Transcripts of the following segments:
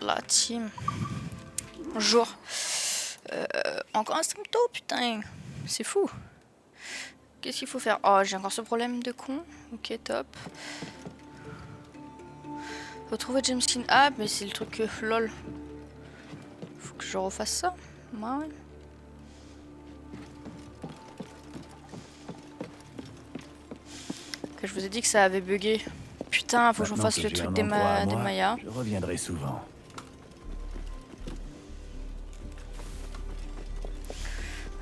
la team. Bonjour. Encore un stream tôt, putain. C'est fou. Qu'est-ce qu'il faut faire? Oh, j'ai encore ce problème de con. Ok, top. Retrouver James Skin. Ah, mais c'est le truc que lol. Faut que je refasse ça. Ouais. Que je vous ai dit que ça avait bugué. Putain, faut que je refasse le truc des Mayas. Je reviendrai souvent.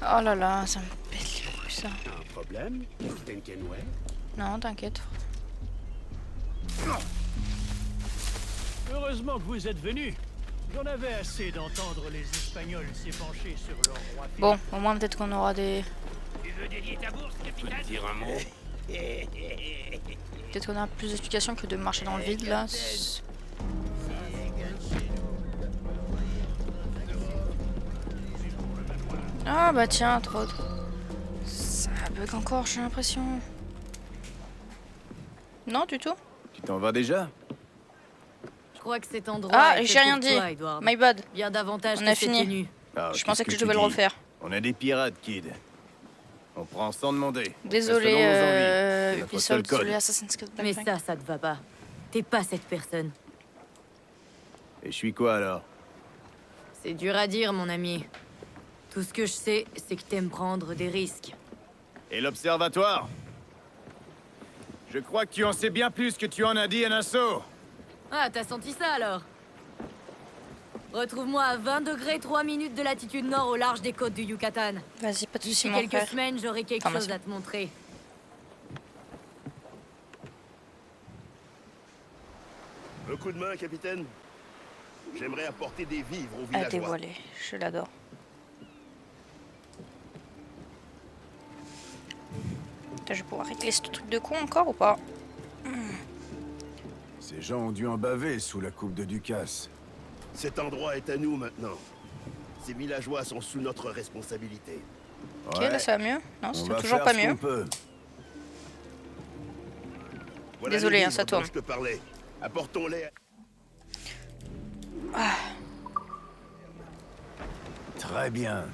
Oh là là, ça me pète les couilles, ça. Un problème, Capitaine Kenway? Non, t'inquiète. Heureusement que vous êtes venus. J'en avais assez d'entendre les Espagnols s'épancher sur leur roi. Bon, au moins peut-être qu'on aura des... Tu veux délier ta bourse, capitaine? Dire un mot. Peut-être qu'on a plus d'explications que de marcher dans le vide, là. Ah bah tiens, trop... Ça bug encore, j'ai l'impression. Non, du tout. Tu t'en vas déjà? Je crois que cet endroit. Ah, est j'ai fait rien pour dit. toi, Edward. My bad. Bien davantage On que a ces fini. tenues. Ah, Je pensais que je qu'est-ce devais le tu dis? refaire. On a des pirates, Kid. On prend sans demander. Désolé, Selon nos envies. C'est notre seul Ubisoft, code. désolé Assassin's Creed Black Mais Flag. ça te va pas. T'es pas cette personne. Et je suis quoi alors? C'est dur à dire, mon ami. Tout ce que je sais, c'est que t'aimes prendre des risques. Et l'observatoire? Je crois que tu en sais bien plus que tu en as dit à Nassau. Ah, t'as senti ça alors? Retrouve-moi à 20 degrés 3 minutes de latitude nord au large des côtes du Yucatan. Vas-y, pas de soucis, D'ici mon quelques frère. semaines, j'aurai quelque Enfin, chose à te montrer. Un coup de main, capitaine? J'aimerais apporter des vivres aux À villageois. dévoiler, je l'adore. Putain, je vais pouvoir régler ce truc de con encore ou pas? Ces gens ont dû en baver sous la coupe de Ducasse. Cet endroit est à nous maintenant. Ces villageois sont sous notre responsabilité. Ok, Ouais, là ça va mieux? Non, on c'est va toujours faire pas ce qu'on mieux. peut. Voilà Désolé, les hein, vivres ça dont tourne. je te parlais. Apportons-les. Très bien.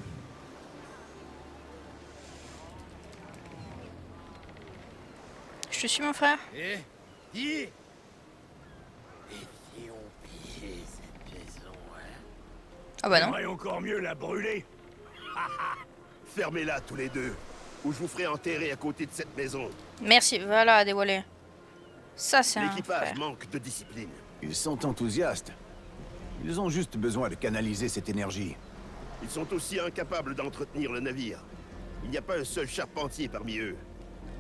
Je te suis, mon frère? Eh, dis! Et si on pillait cette maison, hein? Ah bah non. J'aimerais encore mieux la brûler. Fermez-la tous les deux, ou je vous ferai enterrer à côté de cette maison. Merci, voilà, à dévoiler. Ça, c'est un L'équipage frère. manque de discipline. Ils sont enthousiastes. Ils ont juste besoin de canaliser cette énergie. Ils sont aussi incapables d'entretenir le navire. Il n'y a pas un seul charpentier parmi eux.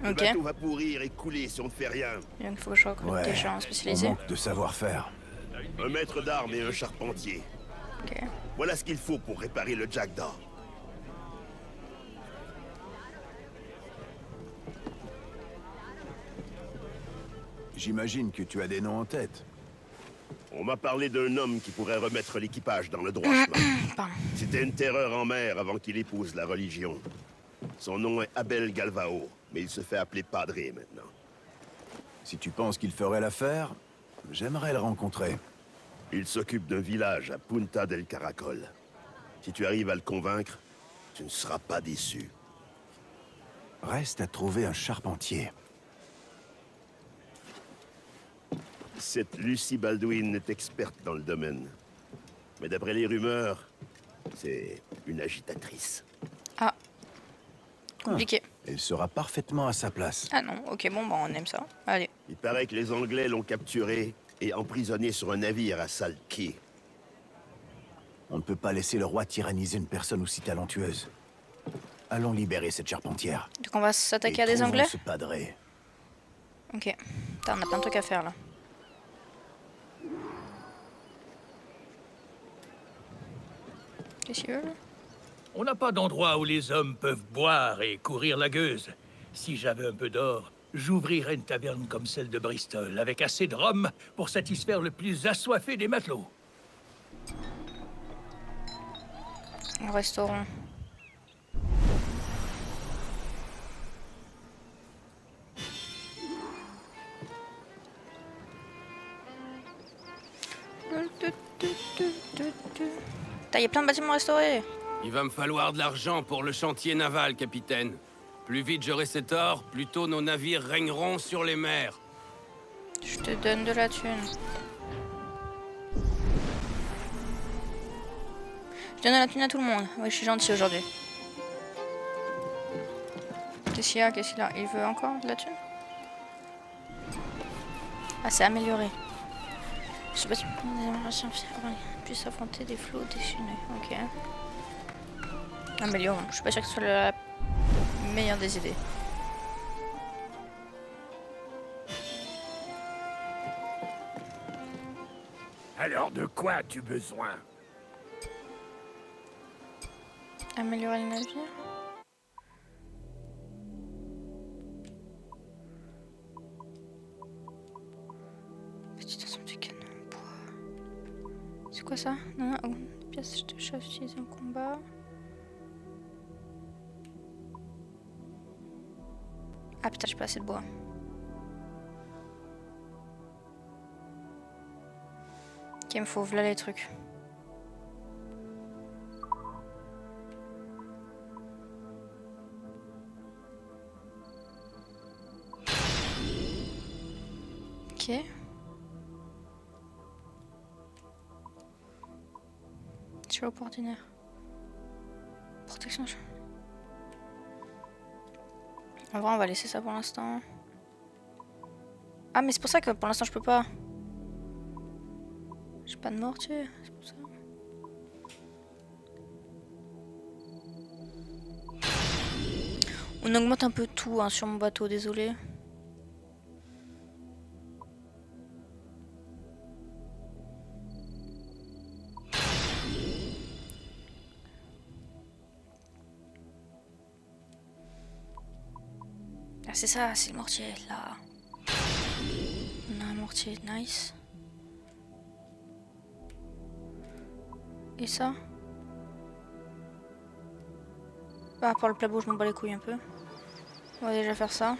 Le Ok. bateau va pourrir et couler si on ne fait rien. Il faut que je recrute Ouais, des gens on spécialisés. manque de savoir-faire. Un maître d'armes et un charpentier. Ok. Voilà ce qu'il faut pour réparer le Jackdaw. J'imagine que tu as des noms en tête. On m'a parlé d'un homme qui pourrait remettre l'équipage dans le droit chemin. Pardon. C'était une terreur en mer avant qu'il épouse la religion. Son nom est Abel Galvao, mais il se fait appeler Padre maintenant. Si tu penses qu'il ferait l'affaire, j'aimerais le rencontrer. Il s'occupe d'un village à Punta del Caracol. Si tu arrives à le convaincre, tu ne seras pas déçu. Reste à trouver un charpentier. Cette Lucy Baldwin est experte dans le domaine. Mais d'après les rumeurs, c'est une agitatrice. Ah. Compliqué. Elle sera parfaitement à sa place. Ah non, ok, bon, bah on aime ça. Allez. Il paraît que les Anglais l'ont capturée et emprisonnée sur un navire à Salt Cay. On ne peut pas laisser le roi tyranniser une personne aussi talentueuse. Allons libérer cette charpentière. Donc on va s'attaquer Et à des trouvons Anglais? ce padré. Ok. Putain, on a plein de trucs à faire là. Qu'est-ce qu'il veut? On n'a pas d'endroit où les hommes peuvent boire et courir la gueuse. Si j'avais un peu d'or, j'ouvrirais une taverne comme celle de Bristol, avec assez de rhum pour satisfaire le plus assoiffé des matelots. Un restaurant. Putain, y a plein de bâtiments restaurés. Il va me falloir de l'argent pour le chantier naval, capitaine. Plus vite j'aurai cet or, plus tôt nos navires régneront sur les mers. Je te donne de la thune. Je donne de la thune à tout le monde. Oui, je suis gentil aujourd'hui. Qu'est-ce qu'il y a? Qu'est-ce qu'il a? Il veut encore de la thune? Ah, c'est amélioré. Je sais pas si des améliorations puissent affronter des flots déchaînés. Ok. Améliorons. Je suis pas sûr que ce soit la meilleure des idées. Alors de quoi as-tu besoin? Améliorer le navire. Petit ensemble de canons en bois. C'est quoi ça? Non, oh, des pièces de chasse utilisées en combat. Ah putain, j'ai pas assez de bois. Ok, il me faut voilà les trucs. Ok. Tu vas au ordinaire. Protection. En vrai, on va laisser ça pour l'instant. Ah, mais c'est pour ça que pour l'instant je peux pas. J'ai pas de mortier, c'est pour ça. On augmente un peu tout hein, sur mon bateau, désolé. Ah, c'est ça, c'est le mortier là. On a un mortier, nice. Et ça? Ah, pour le plat je m'en bats les couilles un peu. On va déjà faire ça.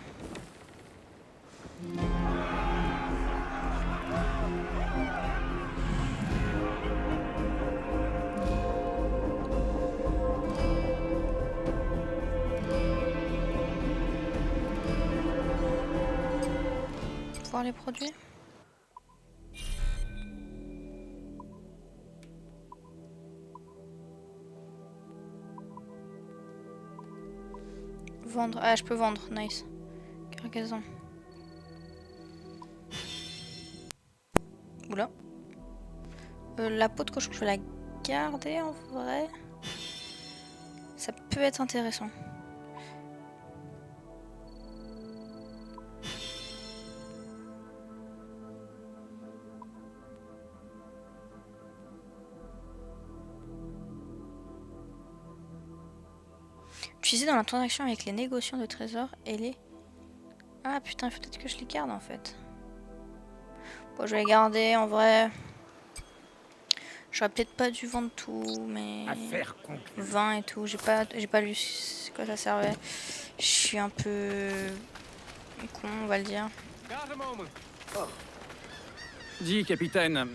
Voir les produits. Vendre. Ah, je peux vendre. Nice. Cargaison. Oula. La peau de cochon, je vais la garder en vrai. Ça peut être intéressant. Utilisé dans la transaction avec les négociants de trésors et les... Ah putain, il faut peut-être que je les garde en fait. Bon, je vais les garder en vrai. J'aurais peut-être pas dû vendre tout, mais... Affaire conclue. 20 et tout, j'ai pas lu ce que ça servait. Je suis un peu... con, on va le dire. Dis, capitaine,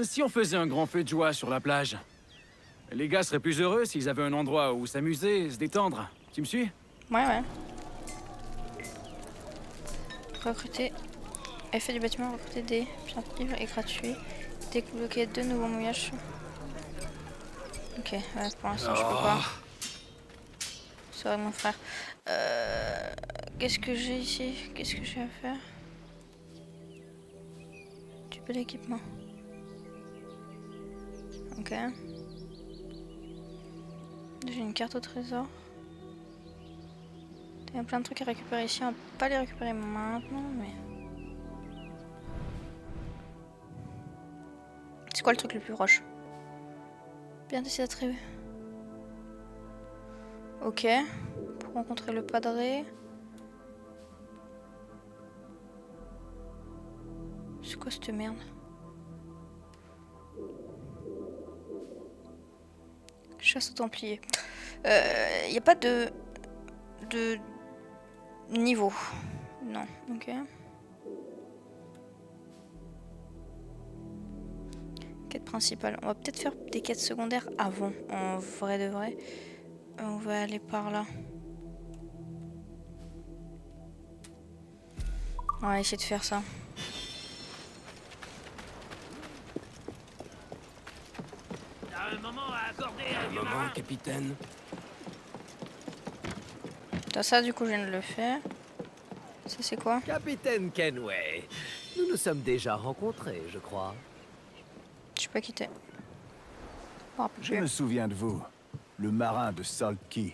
si on faisait un grand feu de joie sur la plage, les gars seraient plus heureux s'ils avaient un endroit où s'amuser, se détendre. Tu me suis? Ouais. Recruter. Effet du bâtiment, recruter des livres est gratuit. Débloquer 2 nouveaux mouillages. Ok, ouais, pour l'instant je peux pas. Ça va mon frère. Qu'est-ce que j'ai ici? Qu'est-ce que j'ai à faire? Du bel équipement. Ok. J'ai une carte au trésor. Il y a plein de trucs à récupérer ici. On va pas les récupérer maintenant, mais... C'est quoi le truc le plus proche? Bien d'essayer d'attribuer. Ok. Pour rencontrer le padré. C'est quoi cette merde? Chasse aux Templiers. Y a pas de niveau. Non, ok. Quête principale. On va peut-être faire des quêtes secondaires avant, en vrai de vrai. On va aller par là. On va essayer de faire ça. Un moment, capitaine. T'as ça, du coup, je viens de le faire. Ça, c'est quoi? Capitaine Kenway, nous nous sommes déjà rencontrés, je crois. Je sais pas qui t'es. Oh, Je me souviens de vous, le marin de Salt Key.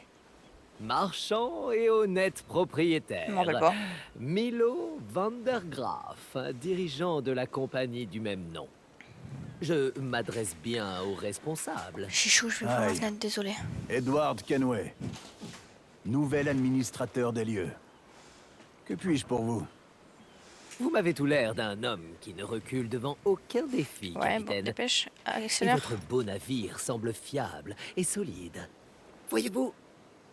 Marchand et honnête propriétaire. Je m'en rappelle pas. Milo van der Graaf, dirigeant de la compagnie du même nom. Je m'adresse bien aux responsables. Chichou, je vais voir la Aïe. fenêtre, désolé. Edward Kenway, nouvel administrateur des lieux. Que puis-je pour vous? Vous m'avez tout l'air d'un homme qui ne recule devant aucun défi, Ouais, bon, capitaine. dépêche, Et accélère. votre beau navire semble fiable et solide. Voyez-vous,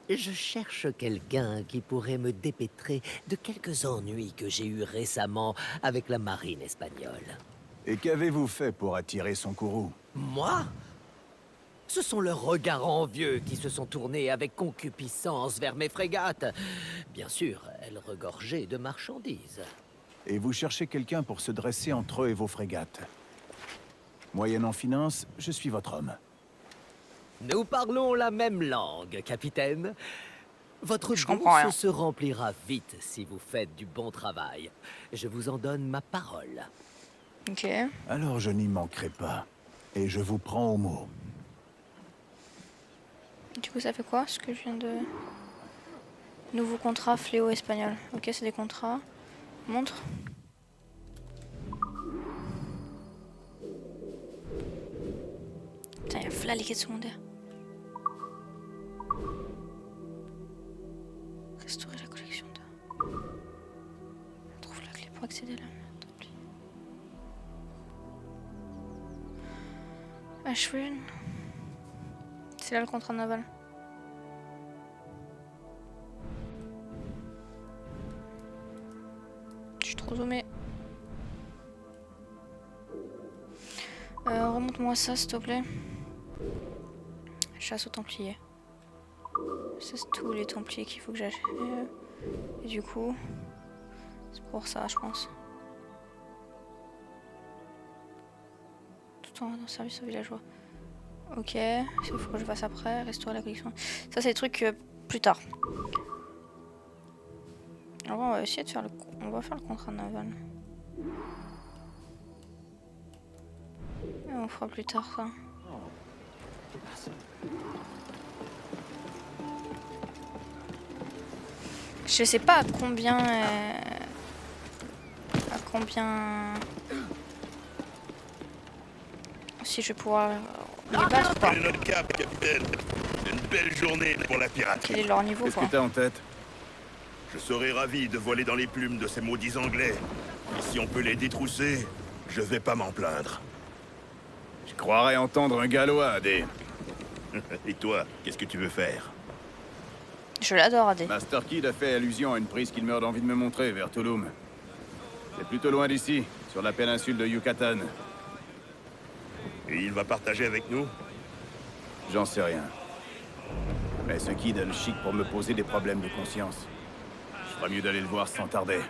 je cherche quelqu'un qui pourrait me dépêtrer de quelques ennuis que j'ai eus récemment avec la marine espagnole. Et qu'avez-vous fait pour attirer son courroux? Moi? Ce sont leurs regards envieux qui se sont tournés avec concupiscence vers mes frégates. Bien sûr, elles regorgeaient de marchandises. Et vous cherchez quelqu'un pour se dresser entre eux et vos frégates. Moyennant finance, je suis votre homme. Nous parlons la même langue, capitaine. Votre Je comprends rien. bourse se remplira vite si vous faites du bon travail. Je vous en donne ma parole. Ok. Alors je n'y manquerai pas. Et je vous prends au mot. Du coup, ça fait quoi ce que je viens de... Nouveau contrat fléau espagnol. Ok, c'est des contrats. Montre. Putain, il y a là les quêtes secondaires. Restaurer la collection de... Trouve la clé pour accéder à la tant pis. Ashwin. C'est là le contrat naval. Je suis trop zoomé. Remonte-moi ça, s'il te plaît. Chasse aux Templiers. Ça, c'est tous les Templiers qu'il faut que j'achète. Et du coup, c'est pour ça, je pense. Tout en service aux villageois. Ok, il faut que je fasse après. Restaurer la collection. Ça, c'est des trucs plus tard. Alors, on va essayer de faire le... On va faire le contrat naval. Et on fera plus tard ça. Je sais pas à combien... à combien... Si je vais pouvoir les battre ou pas. Quel est notre cap, capitaine? Une belle journée pour la piraterie. Quel est leur niveau Qu'est-ce quoi. que t'as en tête? Je serais ravi de voler dans les plumes de ces maudits Anglais. Et si on peut les détrousser, je vais pas m'en plaindre. Je croirais entendre un gallois, Adé. Et toi, qu'est-ce que tu veux faire? Je l'adore, Adé. Master Kid a fait allusion à une prise qu'il meurt d'envie de me montrer vers Tulum. C'est plutôt loin d'ici, sur la péninsule de Yucatan. Et il va partager avec nous? J'en sais rien. Mais ce Kid a le chic pour me poser des problèmes de conscience. Je ferais mieux d'aller le voir sans tarder.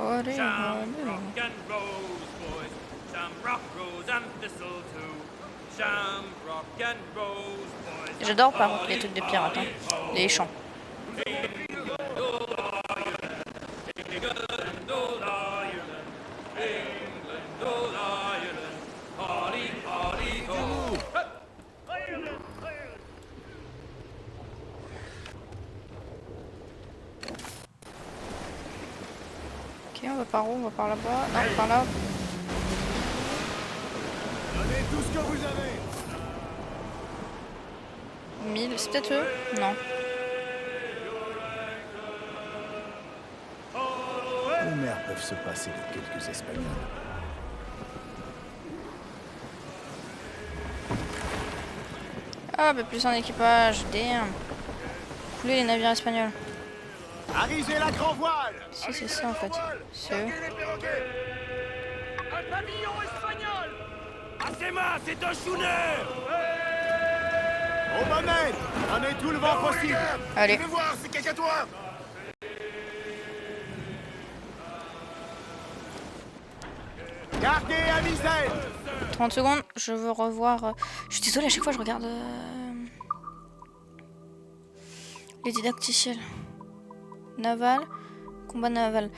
Allez, allez. and rose, boys. Shamrock, rose and thistle too. Shamrock and rose, boys. J'adore par contre les trucs de pirates, hein. Les chants. Ok, on va par où? On va par là-bas. Non, par là. Donnez tout ce que vous avez! 1000, c'est peut-être eux? Non. Les mers peuvent se passer de quelques Espagnols. Ah, bah plus en équipage. Damn. Couler les navires espagnols. Arrivez la grand voile! Si, c'est ça en fait. C'est eux. Un pavillon espagnol! Assema, c'est un schooner! Au moment! Prenez tout le vent possible! Allez. Viens voir, c'est quelqu'un toi. 'Gardez à misaine! 30 secondes, je veux revoir. Je suis désolée, à chaque fois je regarde. Les didacticiels. Naval. Combat naval.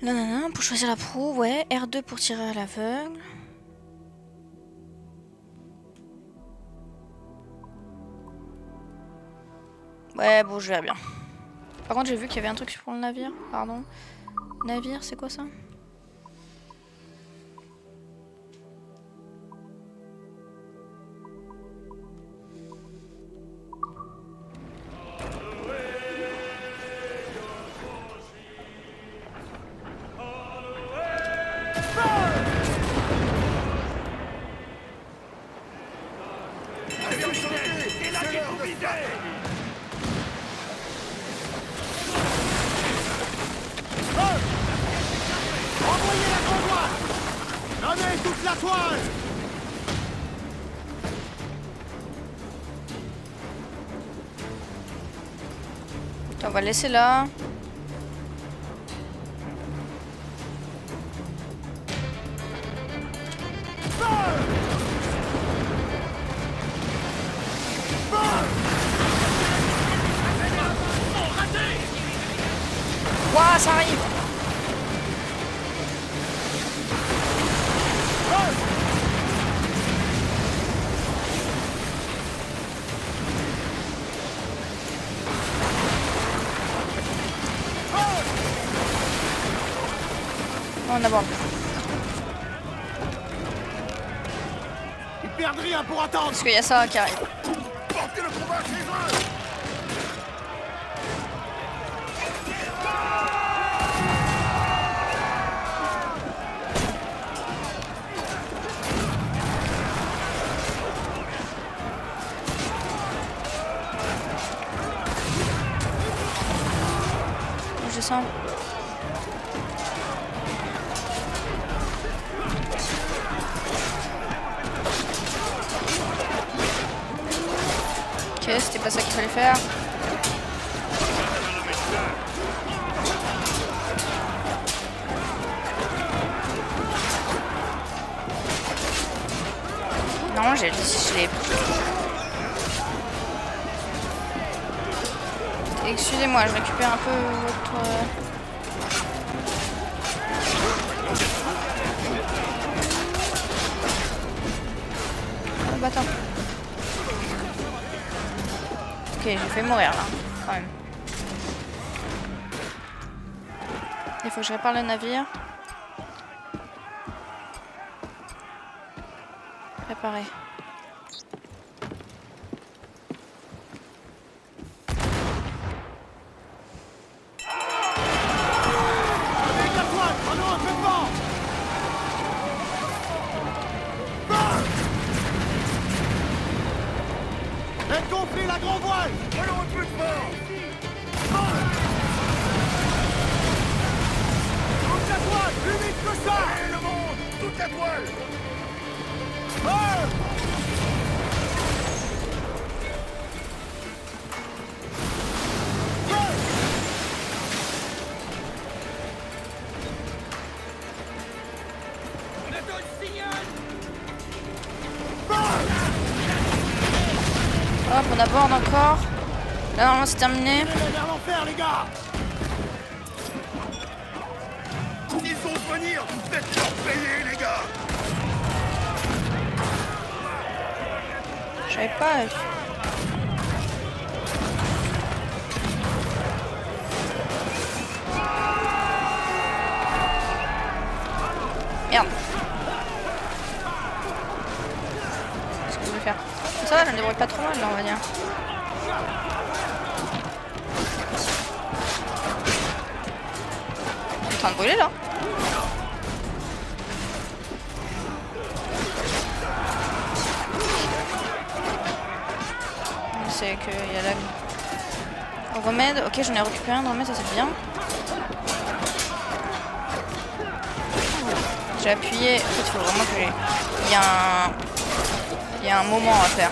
Nanana, pour choisir la proue, ouais. R2 pour tirer à l'aveugle. Ouais, bon, je verrai bien. Par contre, j'ai vu qu'il y avait un truc pour le navire. Pardon. Navire, c'est quoi ça? Envoyez la grand voile! Donnez toute la toile! On va le laisser là. Ouah, ça arrive. On aborde. Ils perdent rien pour attendre! Parce qu'il y a ça qui arrive. Portez le combat chez eux. Je sens. Ok, c'était pas ça qu'il fallait faire. Non, je l'ai. Excusez-moi, je récupère un peu votre. Oh, bâtard. Ok, j'ai fait mourir là, quand même. Il faut que je répare le navire. Réparer. Avec la toile! Prenons un peu de vent! Faites gonfler la grand voile! Prenons un peu de vent. Toute la toile! Plus vite que ça! Allez, le monde, toute la toile. Hop, on aborde encore. Là, normalement, c'est terminé. Allez vers l'enfer, les gars! S'ils vont venir, faites-leur payer, les gars. Je savais pas. Merde. Qu'est-ce que je voulais faire? Ça va, je me débrouille pas trop mal là, on va dire. Je suis en train de brûler là. C'est qu'il y a la... Remède, ok, j'en ai récupéré un de remède, ça c'est bien. J'ai appuyé. En fait, il faut vraiment que il y a un moment à faire.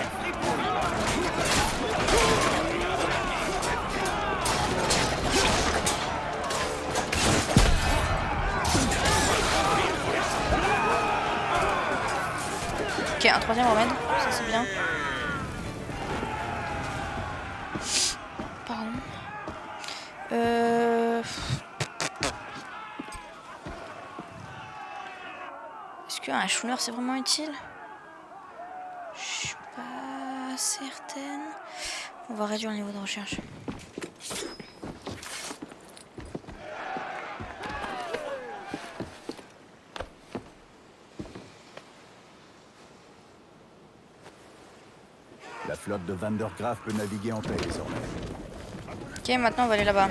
Ok, un troisième remède, ça c'est bien. Pardon. Est-ce qu'un schooner c'est vraiment utile? Je suis pas certaine. On va réduire le niveau de recherche. La flotte de Van der Graaf peut naviguer en paix désormais. Ok, maintenant on va aller là-bas.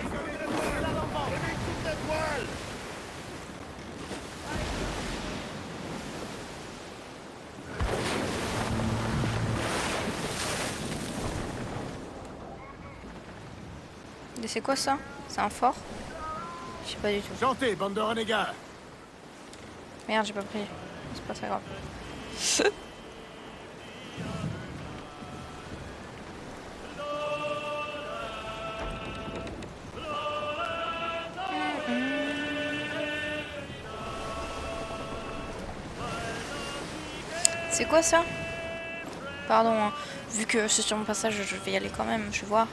Et c'est quoi ça? C'est un fort? Je sais pas du tout. Chantez, bande de renégats! Merde, j'ai pas pris. C'est pas très grave. C'est quoi ça? Pardon, hein. Vu que c'est sur mon passage, je vais y aller quand même, je vais voir.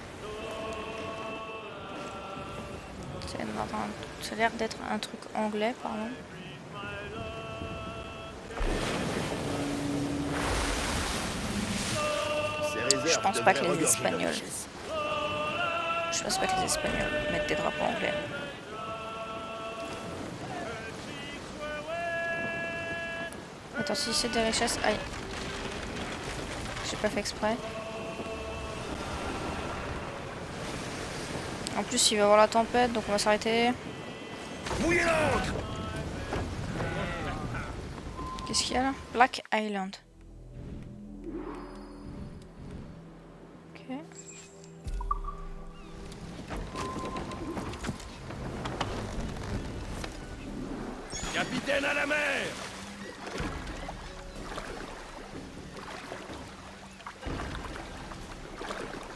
Ça a l'air d'être un truc anglais, pardon. Je pense pas que les Espagnols. Je pense pas que les Espagnols mettent des drapeaux anglais. Attends, si c'est des richesses... Aïe. J'ai pas fait exprès. En plus, il va y avoir la tempête, donc on va s'arrêter. Mouillez l'encre! Qu'est-ce qu'il y a là? Black Island. Ok. Capitaine à la mer!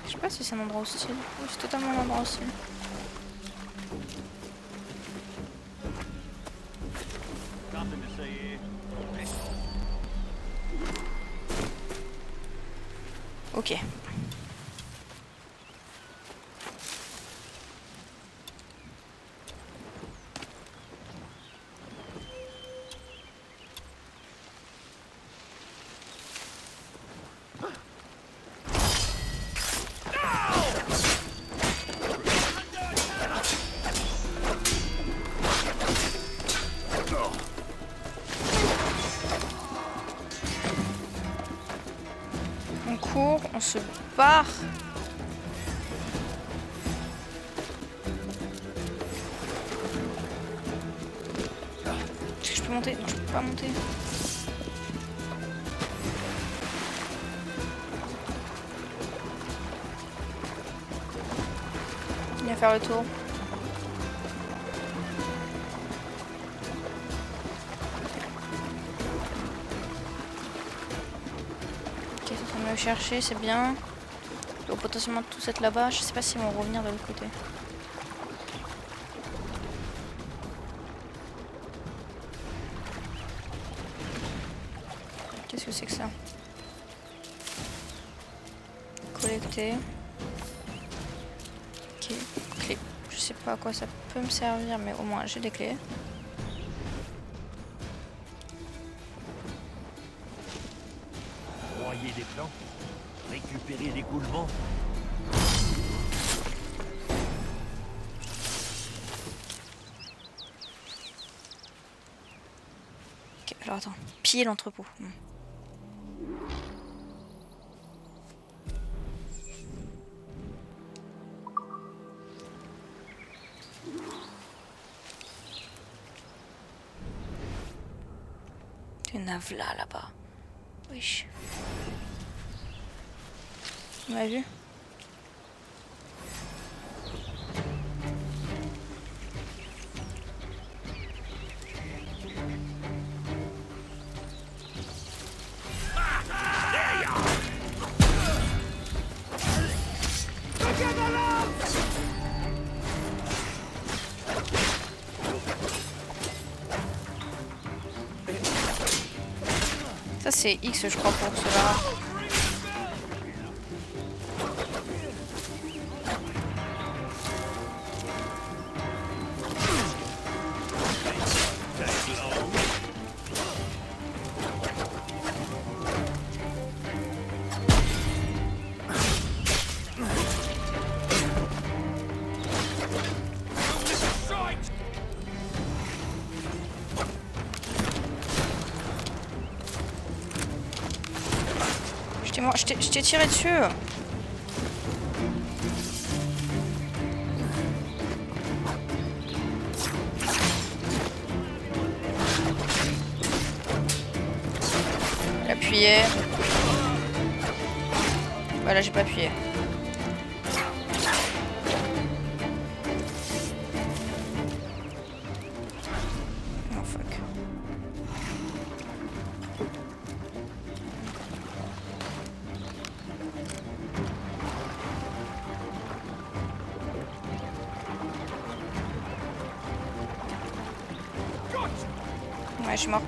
Je sais pas si c'est un endroit hostile. Oui, c'est totalement un endroit hostile. Ok. On court, on se barre. Est-ce que je peux monter? Non, je peux pas monter. Il va faire le tour. Ok, on va me chercher, c'est bien. Ils doivent potentiellement tous être là-bas. Je sais pas s'ils vont revenir de l'autre côté. Qu'est-ce que c'est que ça? Collecter. Ok, clé. Je sais pas à quoi ça peut me servir, mais au moins j'ai des clés. Broyer des plans, récupérer l'écoulement. Ok, alors attends. Piller l'entrepôt. Une navla là-bas. Wesh. Vous m'avez vu? Ça c'est X je crois pour cela. Je t'ai tiré dessus. J'ai appuyé. Voilà, j'ai pas appuyé. Oh fuck. Ouais, je suis mort.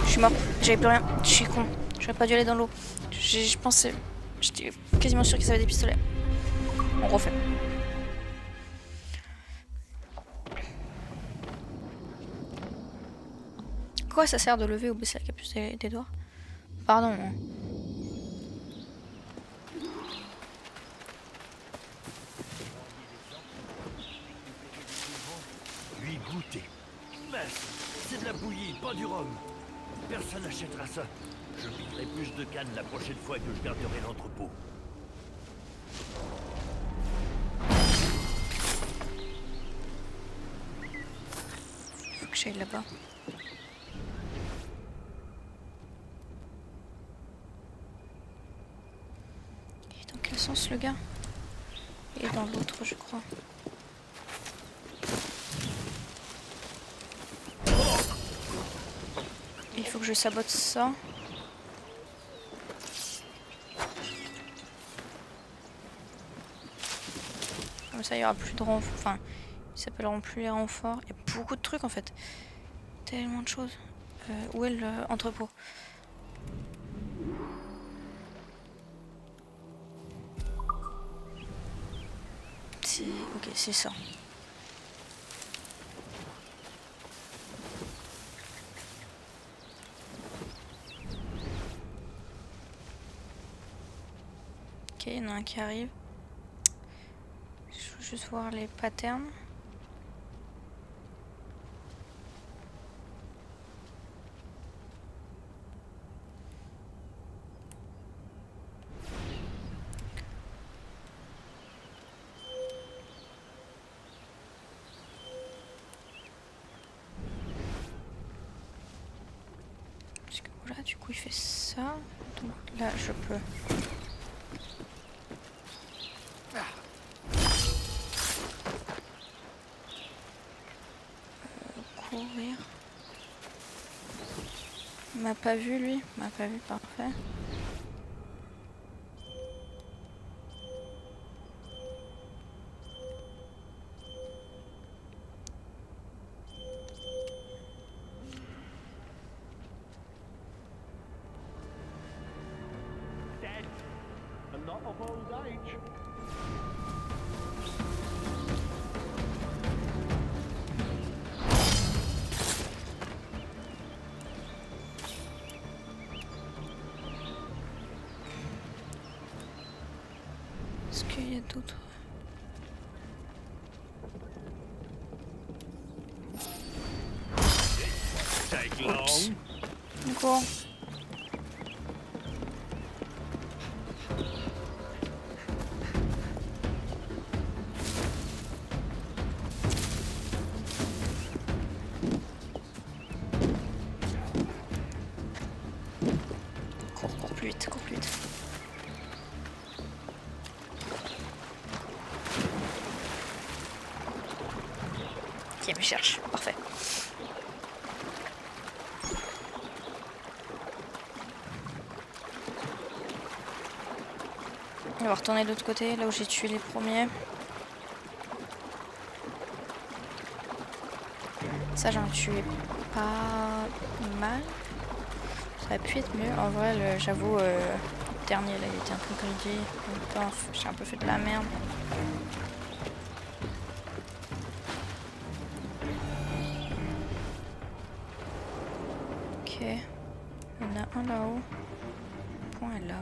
Je suis mort. J'avais plus rien. Je suis con. J'aurais pas dû aller dans l'eau. Je pensais... J'étais quasiment sûr qu'ils avaient des pistolets. On refait. Quoi ça sert de lever ou baisser la capuche des doigts? Pardon. Hein. Lui goûter. Mince, c'est de la bouillie, pas du rhum. Personne n'achètera ça. Je piquerai plus de cannes la prochaine fois que je garderai l'entrepôt. Faut que j'aille là-bas. Il est dans quel sens le gars? Il est dans l'autre je crois. Il faut que je sabote ça. Comme ça il y aura plus de renforts. Enfin, ils s'appelleront plus les renforts. Il y a beaucoup de trucs en fait. Tellement de choses. Où est l'entrepôt? Ok, c'est ça. Ok, il y en a un qui arrive. Je veux juste voir les patterns. Parce que voilà, du coup il fait ça. Donc là je peux. Courir. Il m'a pas vu lui. Il m'a pas vu, parfait. Est-ce qu'il y a d'autres? Oups. D'accord. Cours plus vite, cours plus vite. Ok, il me cherche, parfait. On va retourner de l'autre côté, là où j'ai tué les premiers. Ça, j'en tuais pas mal. Ça aurait pu être mieux. En vrai, j'avoue, le dernier, là, il était un peu greedy. En même temps, j'ai un peu fait de la merde. Ok. Il y en a un là-haut. Le point est là.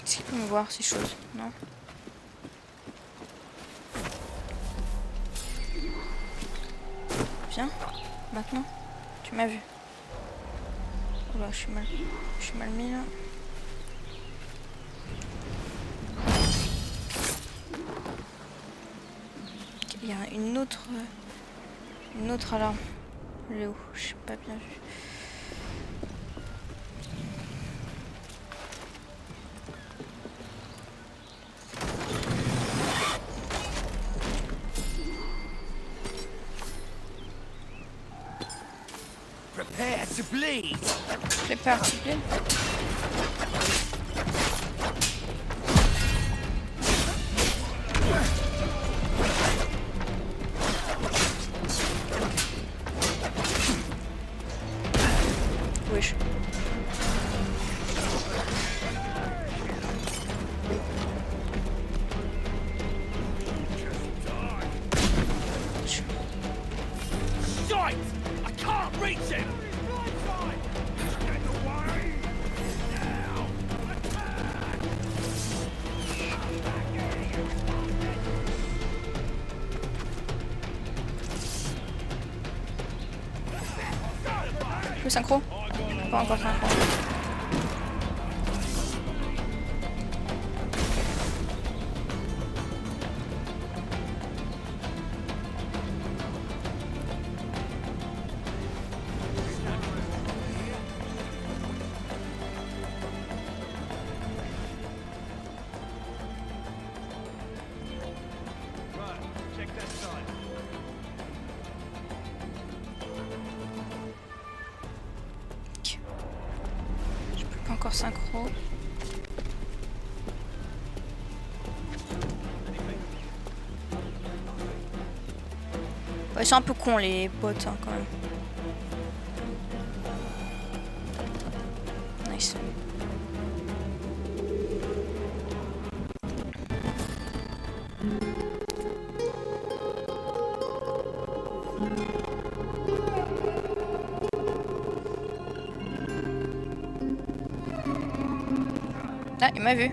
Est-ce qu'il peut me voir ces choses? Non. Viens, maintenant. Tu m'as vu. Oula, je suis mal mis là. Il y a une autre alarme. Elle est où? Je sais pas bien vu. Prepare to bleed. Prepare to bleed. Wesh. Shite! I can't reach him! Get away! Now! Attack! Je veux synchro? Pas encore synchro. Check that side. Je peux pas encore synchro. Ouais, ils sont un peu cons les bots hein, quand même. Nice. Ah, il m'a vu.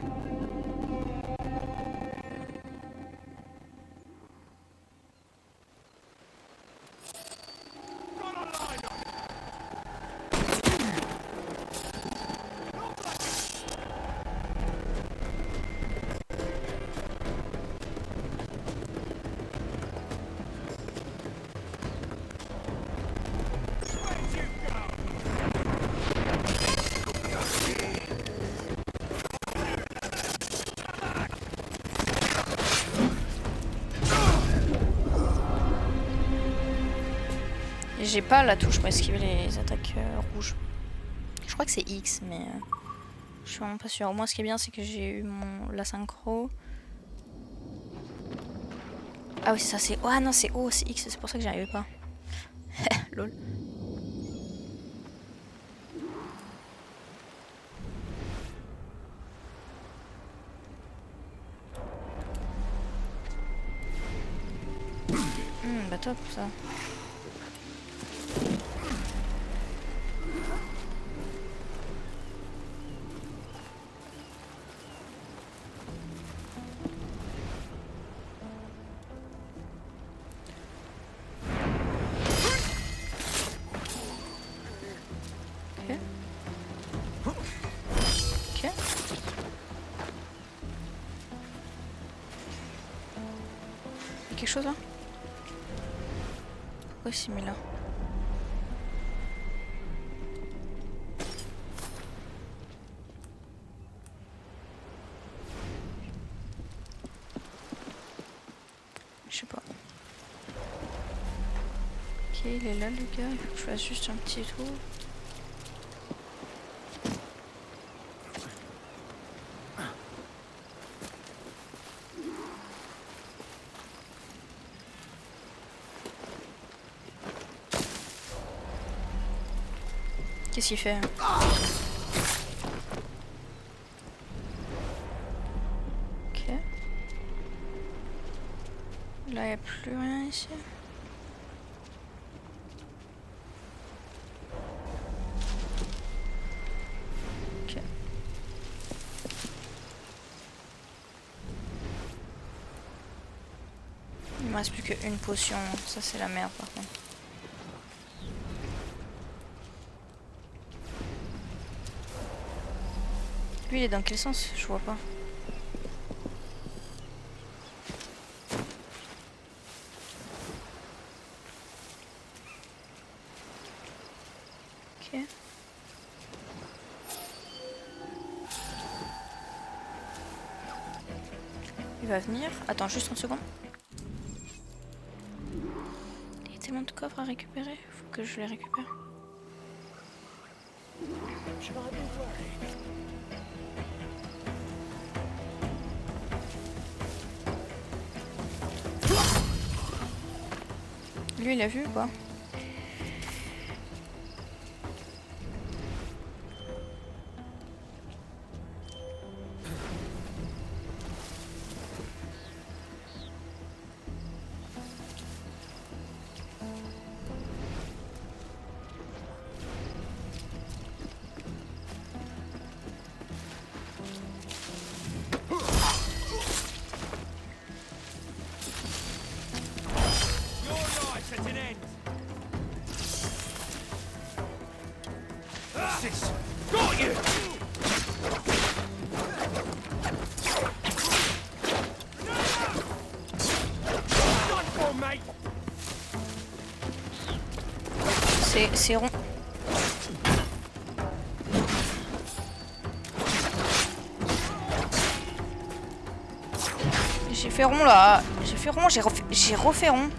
J'ai pas la touche pour esquiver les attaques rouges. Je crois que c'est X, mais je suis vraiment pas sûre. Au moins, ce qui est bien, c'est que j'ai eu la synchro. Ah oui, c'est ça, c'est... Ah non, c'est O, c'est X, c'est pour ça que j'y arrivais pas. Lol. Bah top, ça. Quelque chose là? Pourquoi il s'est mis là? Ok, il est là le gars, il faut que je fasse juste un petit tour. Qu'est-ce qu'il fait? Ok. Là, il n'y a plus rien ici. Ok. Il me reste plus qu'une potion. Ça, c'est la merde par contre. Lui, il est dans quel sens? Je vois pas. Ok. Il va venir. Attends, juste une seconde. Il y a tellement de coffres à récupérer. Faut que je les récupère. Lui, il a vu ou pas? C'est rond. J'ai fait rond là. J'ai fait rond, j'ai refait rond.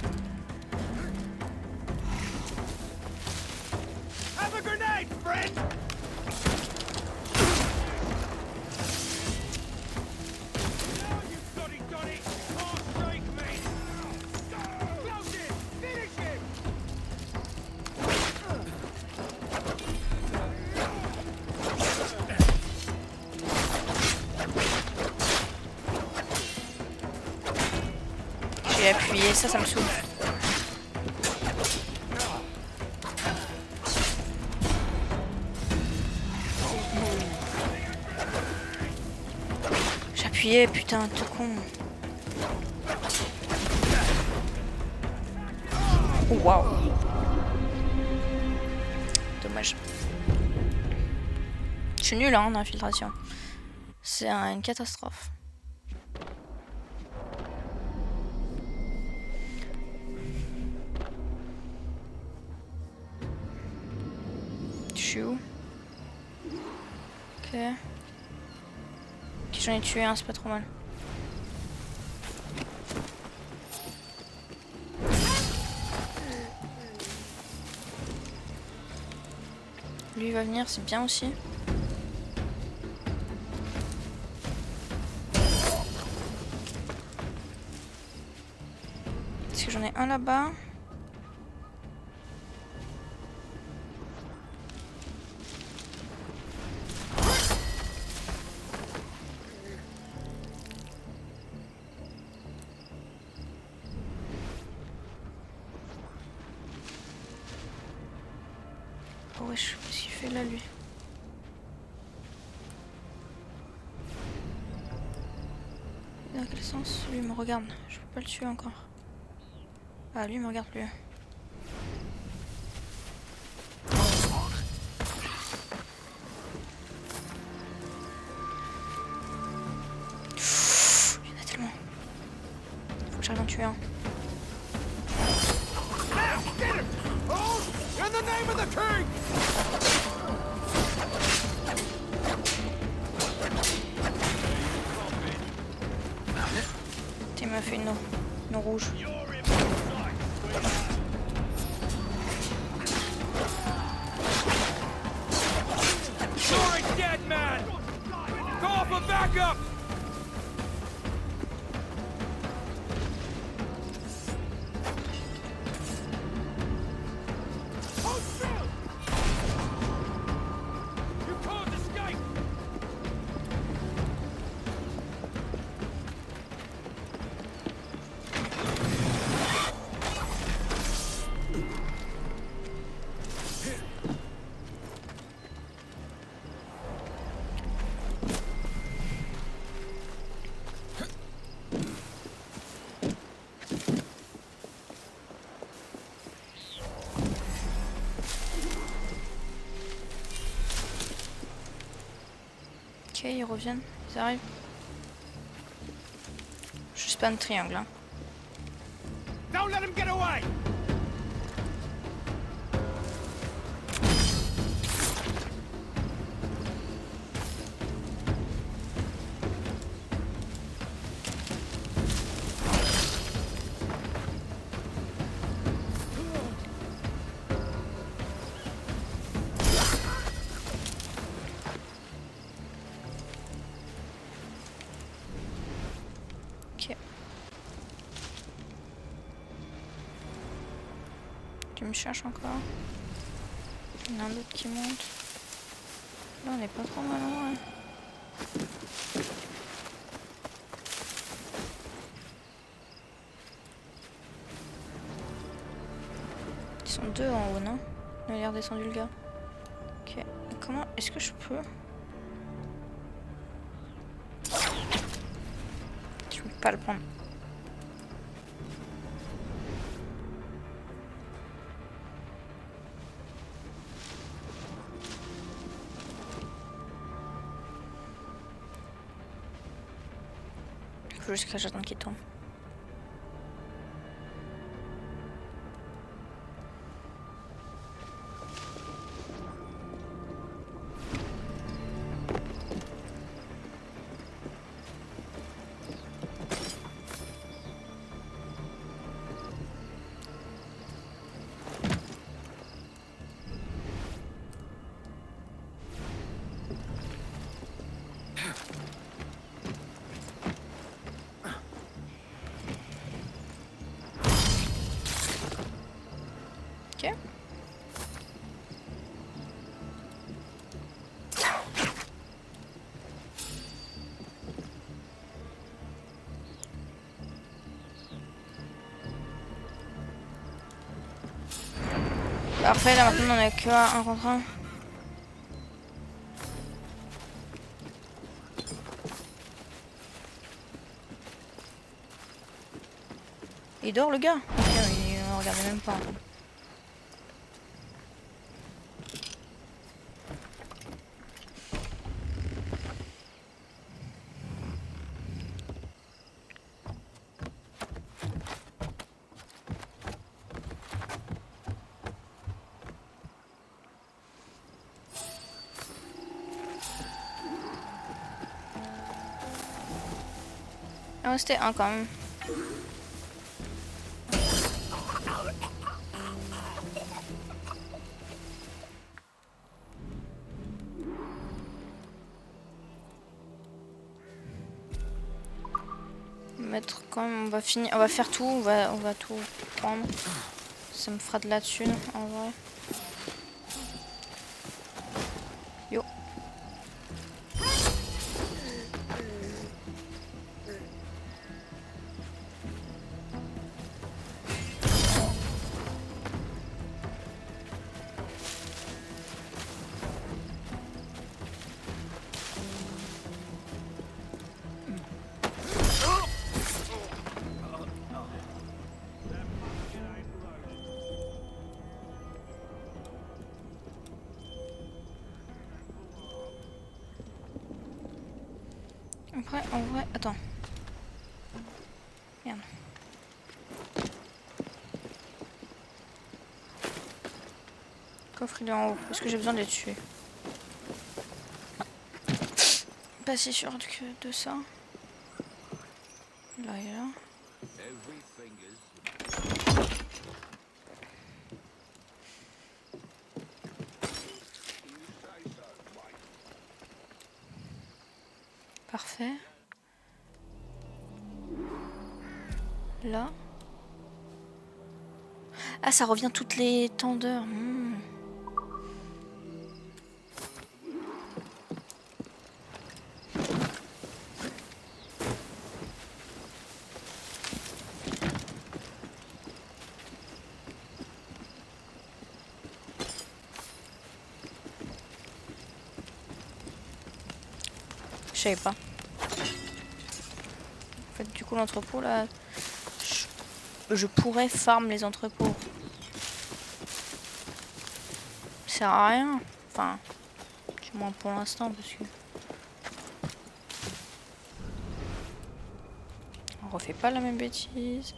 J'ai appuyé, ça me saoule. J'ai appuyé, putain, tout con. Oh, waouh. Dommage. Je suis nul hein, en infiltration. C'est une catastrophe. Je suis où? Ok. Ok, j'en ai tué un, c'est pas trop mal. Lui il va venir, c'est bien aussi. Est-ce que j'en ai un là-bas? Oh wesh, qu'est-ce qu'il fait là lui? Dans quel sens? Lui il me regarde, je peux pas le tuer encore. Ah lui il me regarde plus. Il y en a tellement. Faut que j'arrive à en tuer un. Il m'a fait une eau rouge. Ok, ils reviennent, ils arrivent. Je spam triangle. Hein. Don't let him get away! Ok. Tu me cherches encore? Il y en a un autre qui monte. Là, on n'est pas trop mal. Ouais. Ils sont deux en haut, non? Il a l'air descendu le gars. Ok. Comment est-ce que je peux? Je peux pas le prendre. Faut juste que j'attende qu'il tombe. Ok. Parfait, là maintenant on a que un contre un. Il dort le gars? Ok, il me regardait même pas. Ah ouais, c'était un quand même. Mettre quand même, on va finir, on va faire tout, on va tout prendre. Ça me fera de la thune en vrai. Yo. Après, en vrai, attends. Merde. Coffre il est en haut. Est-ce que j'ai besoin de les tuer? Pas si sûr de ça. Là et là. Parfait. Là. Ah, ça revient toutes les temps d'heure. Je savais pas. En fait, du coup, l'entrepôt là, je pourrais farm les entrepôts. Ça sert à rien. Enfin, du moins pour l'instant, parce que refait pas la même bêtise.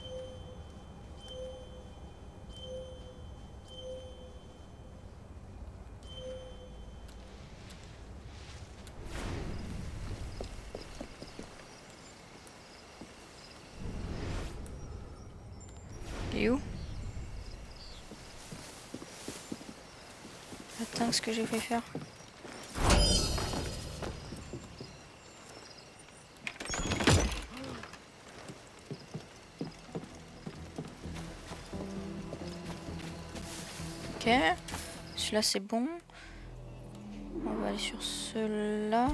Il est où? Attends, ce que j'ai fait faire. Ok, celui-là c'est bon. On va aller sur celui-là.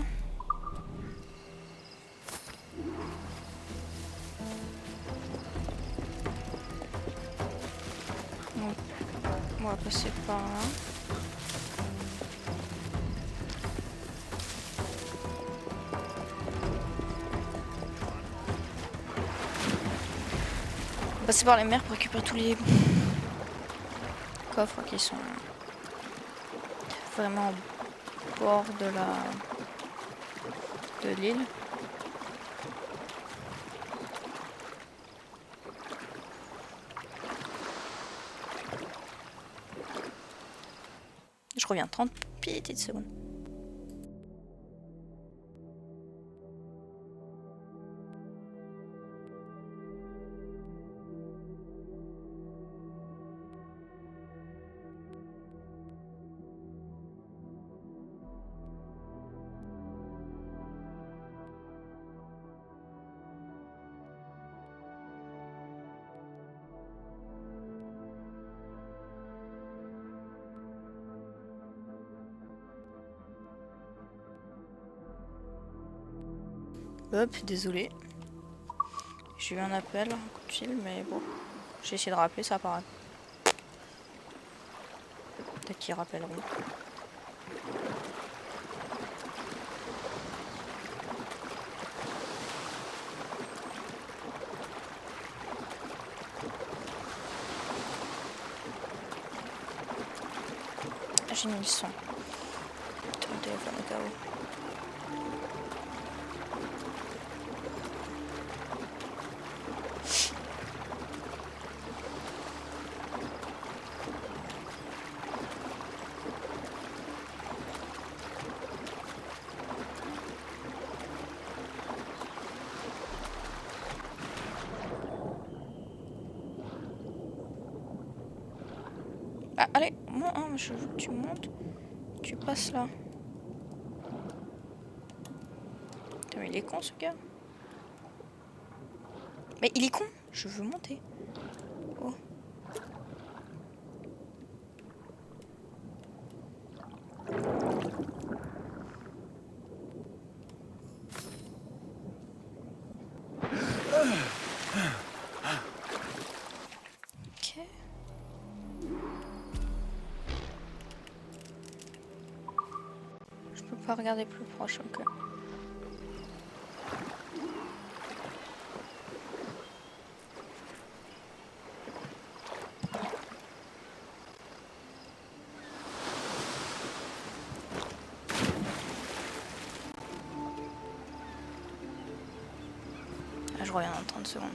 Donc, on va passer par là. On va passer par les mers pour récupérer tous les coffres qui sont vraiment au bord de l'île. Je reviens 30 petites secondes. Hop, désolé. J'ai eu un appel, un coup de fil, mais bon. J'ai essayé de rappeler, ça apparaît. Peut-être qu'ils rappelleront. J'ai mis le son. Mon téléphone au cas où. Ah, allez, moi, hein, je veux que tu montes. Tu passes là. Putain, mais il est con ce gars. Mais il est con. Je veux monter. Oh. Ok. Je peux pas regarder plus proche, ok. Ah, je reviens dans 30 secondes.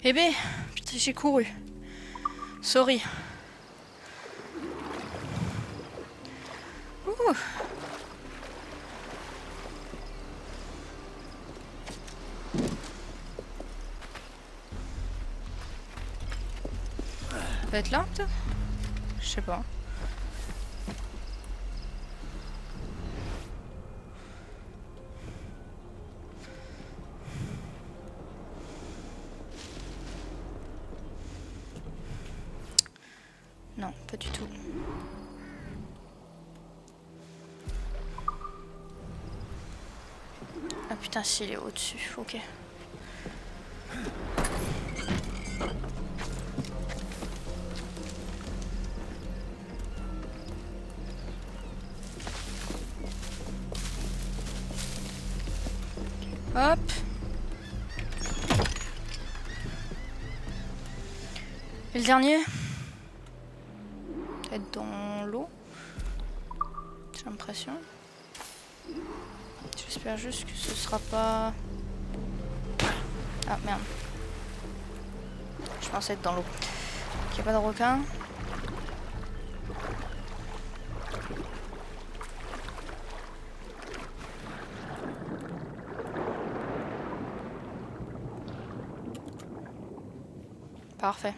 Eh ben, putain, j'ai couru. Sorry. Ouh. Ça peut être là, peut-être? Je sais pas. Non, pas du tout. Ah putain, si, il est au-dessus, ok. Hop. Et le dernier? Peut-être dans l'eau. J'ai l'impression. J'espère juste que ce sera pas... Ah merde. Je pensais être dans l'eau. Il n'y a pas de requin. Parfait.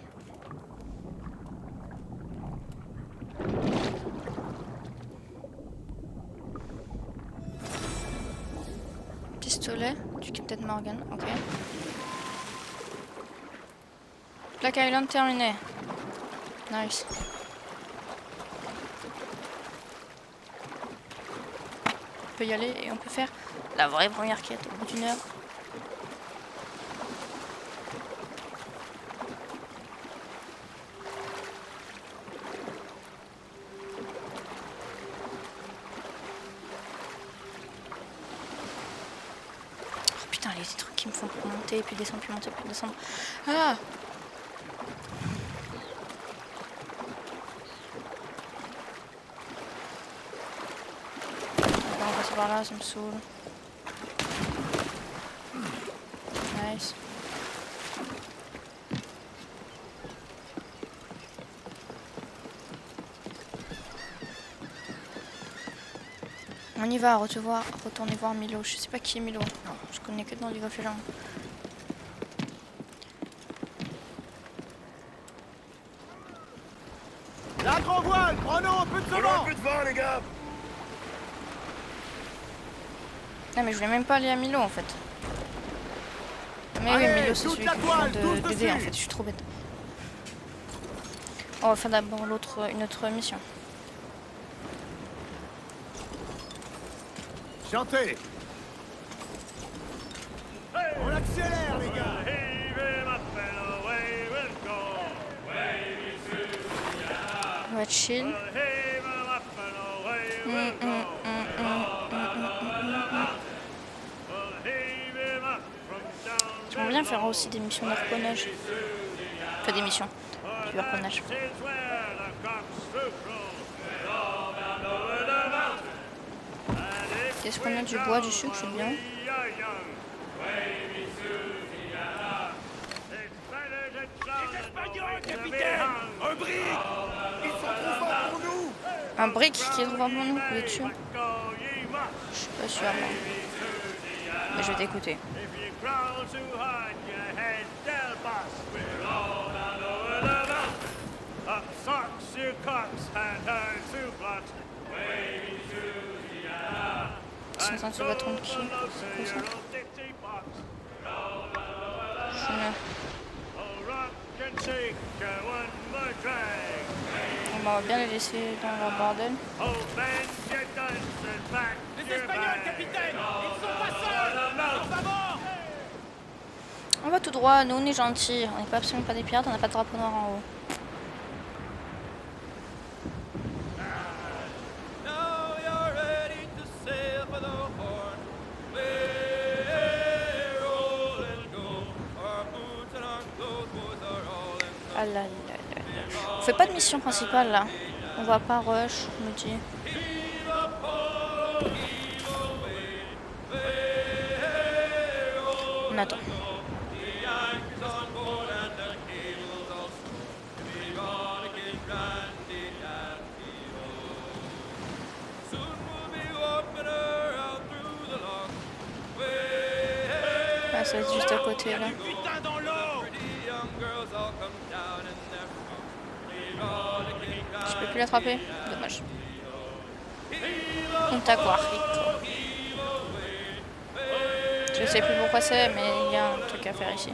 Pistolet du Captain Morgan, ok. Black Island terminé. Nice. On peut y aller et on peut faire la vraie première quête au bout d'une heure. Putain, les trucs qui me font monter, puis descendre, puis monter, puis descendre. Ah! On va passer par là, ça me saoule. Nice. On y va, retourner voir Milo. Je sais pas qui est Milo. Je connais que dans League of Legends. La grand voile, prenons un peu de vent. Un peu de vent, les gars. Non mais je voulais même pas aller à Milo en fait. Mais oui, Milo c'est celui qui vient d'aider en fait, je suis trop bête. On va faire d'abord une autre mission. Chantez. On accélère, les gars. On va chill. J'aimerais bien faire aussi des missions d'harponnage. Enfin des missions du harponnage. Est-ce qu'on a du bois, du sucre, c'est bien. Un brick. Ils sont trop forts pour nous. Un brick qui est trop fort pour nous, vous êtes sûr? Je suis pas sûr, moi. Mais je vais t'écouter. Ils sont en train de se battre contre qui? C'est quoi ça? On va bien les laisser dans leur bordel. Les Espagnols, capitaine! Ils sont pas seuls! En avant! On va tout droit, nous on est gentils, on n'est pas absolument pas des pirates, on n'a pas de drapeau noir en haut. Ah là là là. On fait pas de mission principale là. On va pas rush, je me dis. On attend. ça va être juste à côté là. Putain dans l'eau! Je peux plus l'attraper. Dommage. Contact Rico. Je sais plus pourquoi c'est, mais il y a un truc à faire ici.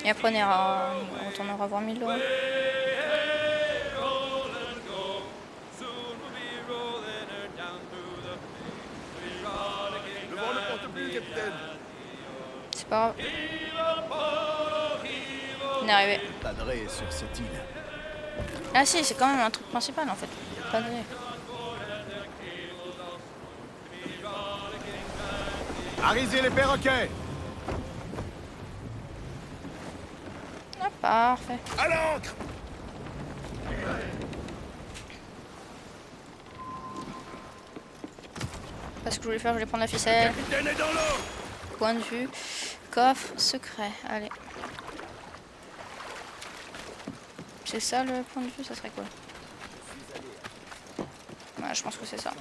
Et après on retournera voir 1000 euros. Le vent ne porte plus, capitaine. C'est pas grave. On est arrivé. Padre est sur cette île. Ah si, c'est quand même un truc principal en fait. Pas de... Arisez les perroquets! Ah, parfait. À l'ancre! Pas ce que je voulais faire, je voulais prendre la ficelle. Capitaine est dans l'eau! Point de vue. Coffre secret. Allez. C'est ça le point de vue, ça serait quoi? Ouais, je pense que c'est ça.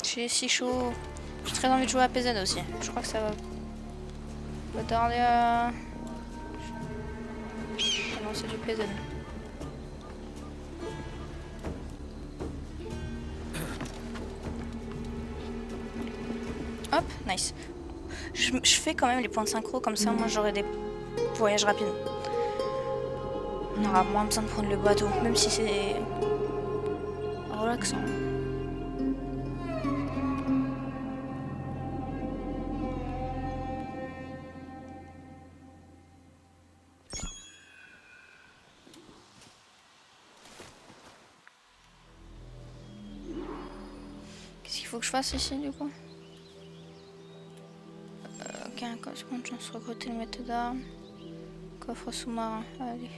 J'ai si chaud. J'ai très envie de jouer à PZ aussi. Je crois que ça va tarder à... Ah non, c'est du PZ. Hop, nice. Je fais quand même les points de synchro, comme ça moi j'aurai des voyages rapides. On aura moins besoin de prendre le bateau, même si c'est relaxant. Qu'est-ce qu'il faut que je fasse ici du coup? Ok, un coffre de chance, recruter le maître d'armes. Coffre sous-marin, allez.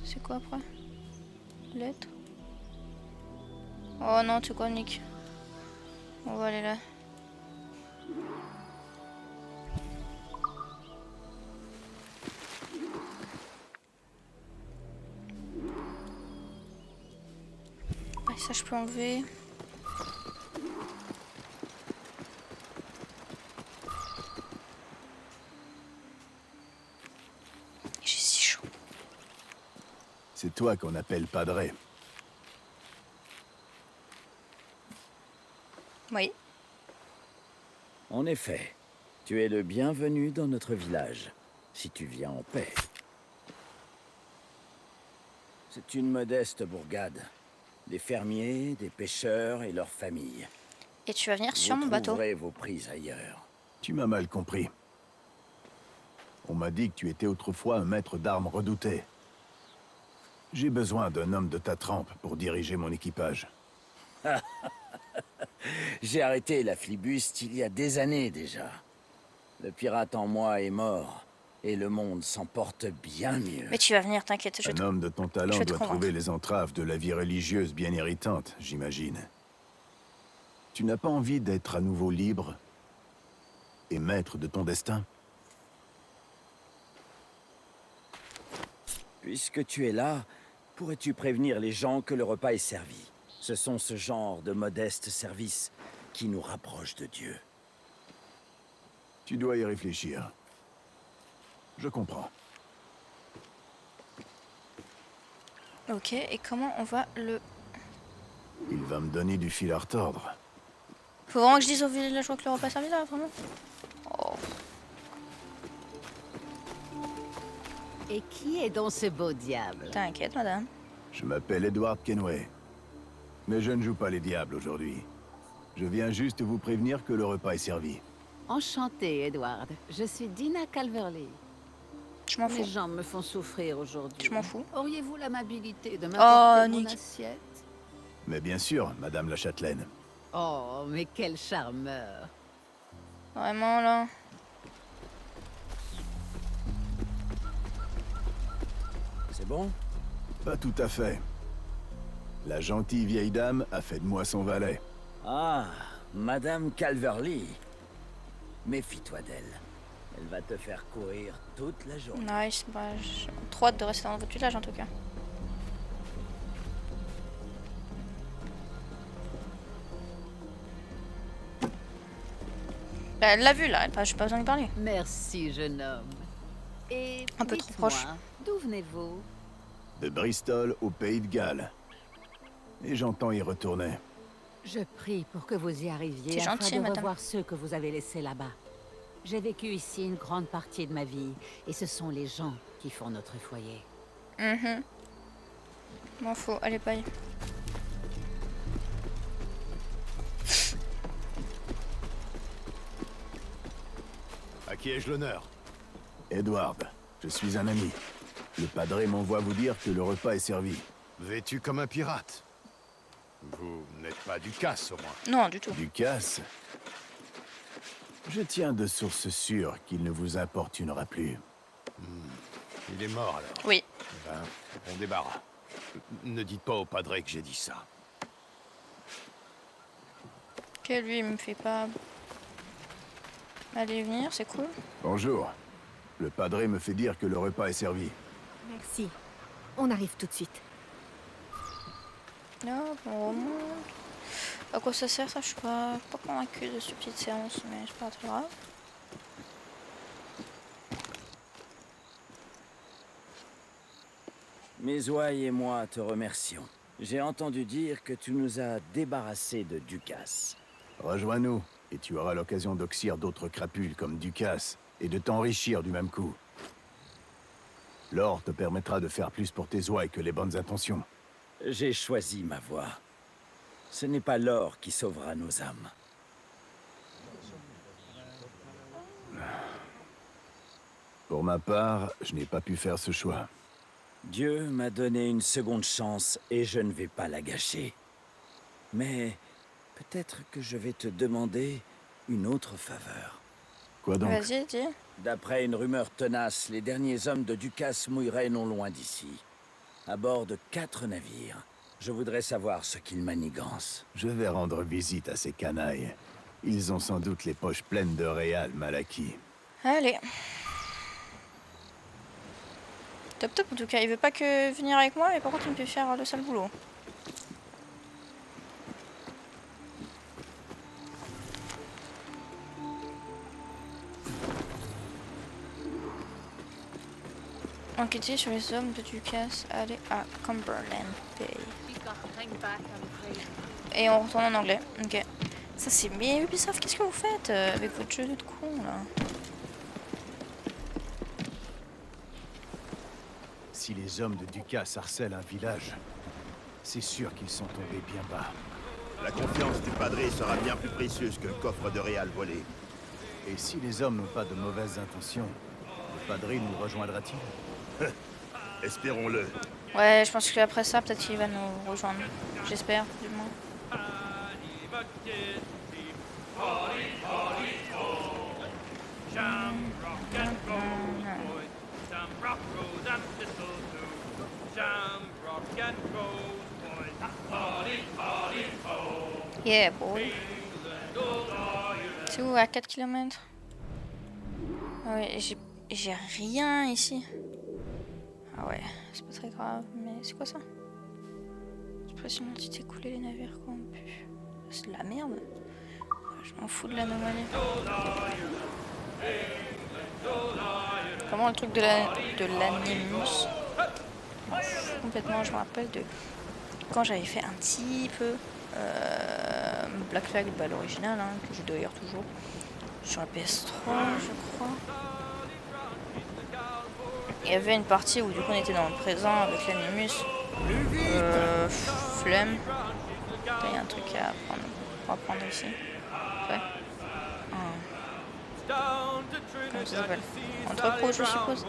C'est quoi après? Lettre? Oh non, tu sais quoi, Nick? On va aller là. Ah, ça je peux enlever. J'ai si chaud. C'est toi qu'on appelle Padre. Oui. En effet, tu es le bienvenu dans notre village, si tu viens en paix. C'est une modeste bourgade. Des fermiers, des pêcheurs et leurs familles. Et tu vas venir sur mon Vous bateau. trouverez vos prises ailleurs. Tu m'as mal compris. On m'a dit que tu étais autrefois un maître d'armes redouté. J'ai besoin d'un homme de ta trempe pour diriger mon équipage. J'ai arrêté la flibuste il y a des années déjà. Le pirate en moi est mort, et le monde s'en porte bien mieux. Mais tu vas venir, t'inquiète. Un homme de ton talent vais te doit convaincre. trouver les entraves de la vie religieuse bien irritante, j'imagine. Tu n'as pas envie d'être à nouveau libre et maître de ton destin? Puisque tu es là, pourrais-tu prévenir les gens que le repas est servi? Ce sont ce genre de modestes services qui nous rapprochent de Dieu. Tu dois y réfléchir. Je comprends. Ok, et comment on va le... Il va me donner du fil à retordre. Faut vraiment que je dise aux villageois que le repas est servi là, vraiment? Oh. Et qui est donc ce beau diable? T'inquiète, madame. Je m'appelle Edward Kenway. Mais je ne joue pas les diables aujourd'hui. Je viens juste vous prévenir que le repas est servi. Enchantée, Edward. Je suis Dina Calverley. Je m'en Les fous. gens me font souffrir aujourd'hui. Je m'en fous. Auriez-vous l'amabilité de Oh, m'apporter mon Nick. assiette? Mais bien sûr, Madame la Châtelaine. Oh, mais quel charmeur. Vraiment, là. C'est bon? Pas tout à fait. La gentille vieille dame a fait de moi son valet. Ah, Madame Calverley. Méfie-toi d'elle. Elle va te faire courir toute la journée. Nice, bah, j'ai trop hâte de rester dans votre village en tout cas. Bah, elle l'a vu là, j'ai pas besoin de parler. Merci, jeune homme. Et Un peu trop dites-moi, proche. d'où venez-vous? De Bristol au pays de Galles. Et j'entends y retourner. Je prie pour que vous y arriviez C'est afin gentil, de madame. revoir ceux que vous avez laissés là-bas. J'ai vécu ici une grande partie de ma vie, et ce sont les gens qui font notre foyer. M'en faut, allez bye. À qui ai-je l'honneur? Edward, je suis un ami. Le padré m'envoie vous dire que le repas est servi. Vêtu comme un pirate. Vous n'êtes pas du casse, au moins. Non, du tout. Du casse? Je tiens de sources sûres qu'il ne vous importunera plus. Il est mort, alors. Oui. Ben, on débarras. Ne dites pas au padré que j'ai dit ça. Que lui, il me fait pas... Allez venir, c'est cool. Bonjour. Le padré me fait dire que le repas est servi. Merci. On arrive tout de suite. Non, on remonte. À quoi ça sert ça? Je suis pas convaincue de cette petite séance, mais c'est pas très grave. Mesouaille et moi te remercions. J'ai entendu dire que tu nous as débarrassés de Ducasse. Rejoins-nous, et tu auras l'occasion d'oxyre d'autres crapules comme Ducasse, et de t'enrichir du même coup. L'or te permettra de faire plus pour tes ouailles que les bonnes intentions. J'ai choisi ma voie. Ce n'est pas l'or qui sauvera nos âmes. Pour ma part, je n'ai pas pu faire ce choix. Dieu m'a donné une seconde chance et je ne vais pas la gâcher. Mais peut-être que je vais te demander une autre faveur. Quoi donc? Vas-y, dis. D'après une rumeur tenace, les derniers hommes de Ducasse mouilleraient non loin d'ici, à bord de 4 navires. Je voudrais savoir ce qu'ils manigancent. Je vais rendre visite à ces canailles. Ils ont sans doute les poches pleines de réal mal acquis. Allez. Top top en tout cas, il veut pas que venir avec moi, mais par contre il me fait faire le sale boulot. Enquêter sur les hommes de Ducasse, aller à Cumberland Bay. Et on retourne en anglais, ok. Ça c'est... Mais Ubisoft, qu'est-ce que vous faites avec votre jeu de con là? Si les hommes de Ducasse harcèlent un village, c'est sûr qu'ils sont tombés bien bas. La confiance du padré sera bien plus précieuse que le coffre de réal volé. Et si les hommes n'ont pas de mauvaises intentions, le padré nous rejoindra-t-il? Espérons-le. Ouais, je pense qu'après ça, peut-être qu'il va nous rejoindre. J'espère, du moins. Yeah, boy. C'est où, à 4 km? Ah ouais, j'ai rien ici. Ah ouais, c'est pas très grave, mais c'est quoi ça? Suppression d'entité coulée, les navires corrompus. C'est de la merde. Je m'en fous de l'anomalie. Comment le truc de l'animus? Complètement, je me rappelle de quand j'avais fait un petit peu Black Flag, bah, l'original, hein, que j'ai d'ailleurs toujours sur la PS3, je crois. Il y avait une partie où du coup on était dans le présent avec l'animus. Flemme. Il y a un truc à apprendre. On va prendre ici. Après. Comment ça s'appelle? Entrepôt, je suppose.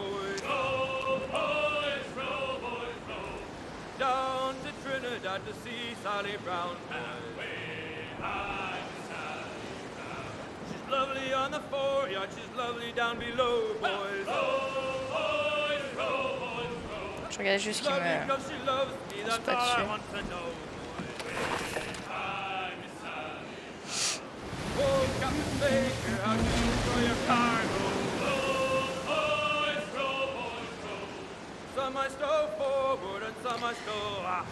Down to Trinidad to see Sally Brown. She's lovely on the foreyard, she's lovely down below, boys. Je regarde juste qu'il me... C'est pas dessus. Oh, Captain Baker, how do you enjoy your cargo? Some I stow forward and some I stow aft.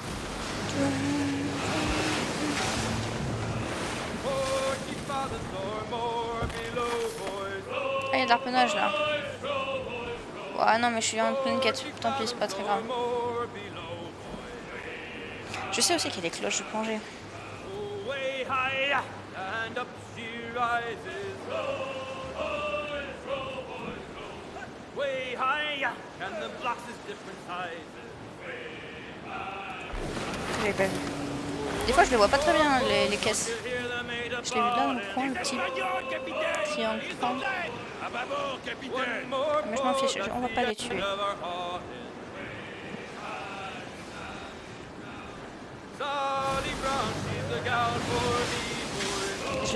More keep by the door, more below, boys. Ah, il y a de l'arponnage là. Ouais, non, mais je suis en pleine quête. Tant pis, c'est pas très grave. Je sais aussi qu'il y a des cloches de plongée. Way high and up she rises. Way high and the blocks is different sizes. Je l'ai pas vu. Des fois, je les vois pas très bien, les caisses. Je l'ai vu là dans le coin, le petit triangle. Mais je m'en fiche, on va pas les tuer.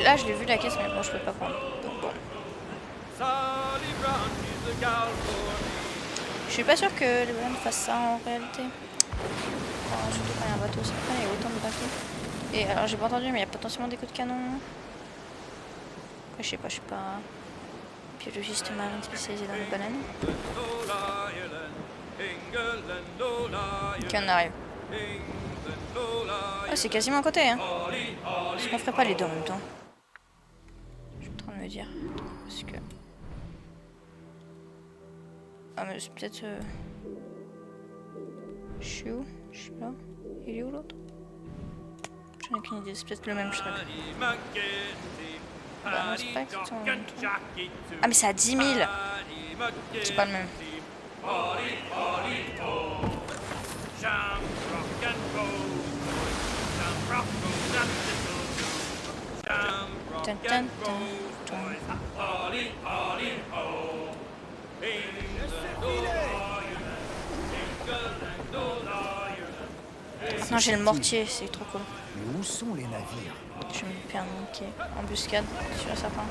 Là, je l'ai vu la caisse, mais bon, je peux pas prendre. Donc bon. Je suis pas sûr que les bonhommes fassent ça en réalité. Enfin, surtout quand il y a un bateau, c'est pas il y a autant de bateaux. Et alors, j'ai pas entendu, mais il y a potentiellement des coups de canon. Après, je sais pas, je suis pas biologiste marine spécialisé dans les bananes. Ok, on arrive. Ah, c'est quasiment à côté, hein. Est-ce qu'on ferait pas les deux en même temps? Je suis en train de me dire. Parce que... Ah, mais c'est peut-être... Je suis où? Je suis là. Il est où l'autre? J'en ai aucune idée, c'est peut-être le même truc. Bah non, c'est pas exactement le même truc. Ah, mais c'est à 10 000. C'est pas le même. Dun, dun, dun, non, j'ai le mortier, c'est trop cool. Mais où sont les navires? Je vais me faire niquer. Embuscade, sur un sapin.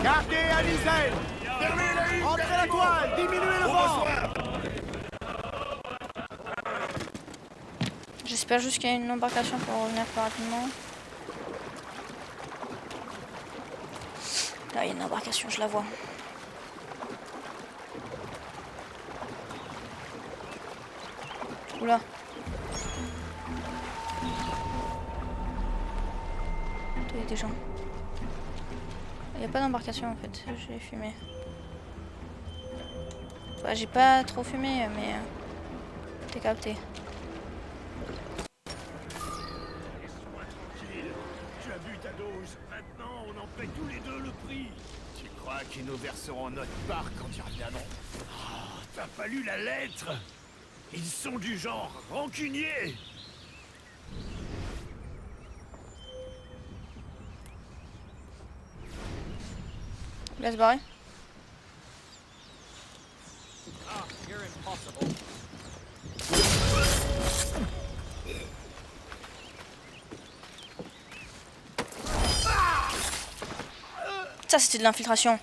Gardez à l'iselle! Entrez la toile! Diminuez le vent! J'espère juste qu'il y a une embarcation pour revenir plus rapidement. Là, il y a une embarcation, je la vois. Oula. Il y a des gens. Il n'y a pas d'embarcation en fait, j'ai fumé. Enfin, j'ai pas trop fumé, mais t'es capté. Laisse-moi tranquille. Tu as bu ta dose. Maintenant, on en paie tous les deux le prix. Tu crois qu'ils nous verseront notre part quand ils reviendront? Oh, t'as pas lu la lettre? Ils sont du genre rancunier. Il va se barrer. Ah, you're impossible. Ça, c'était de l'infiltration.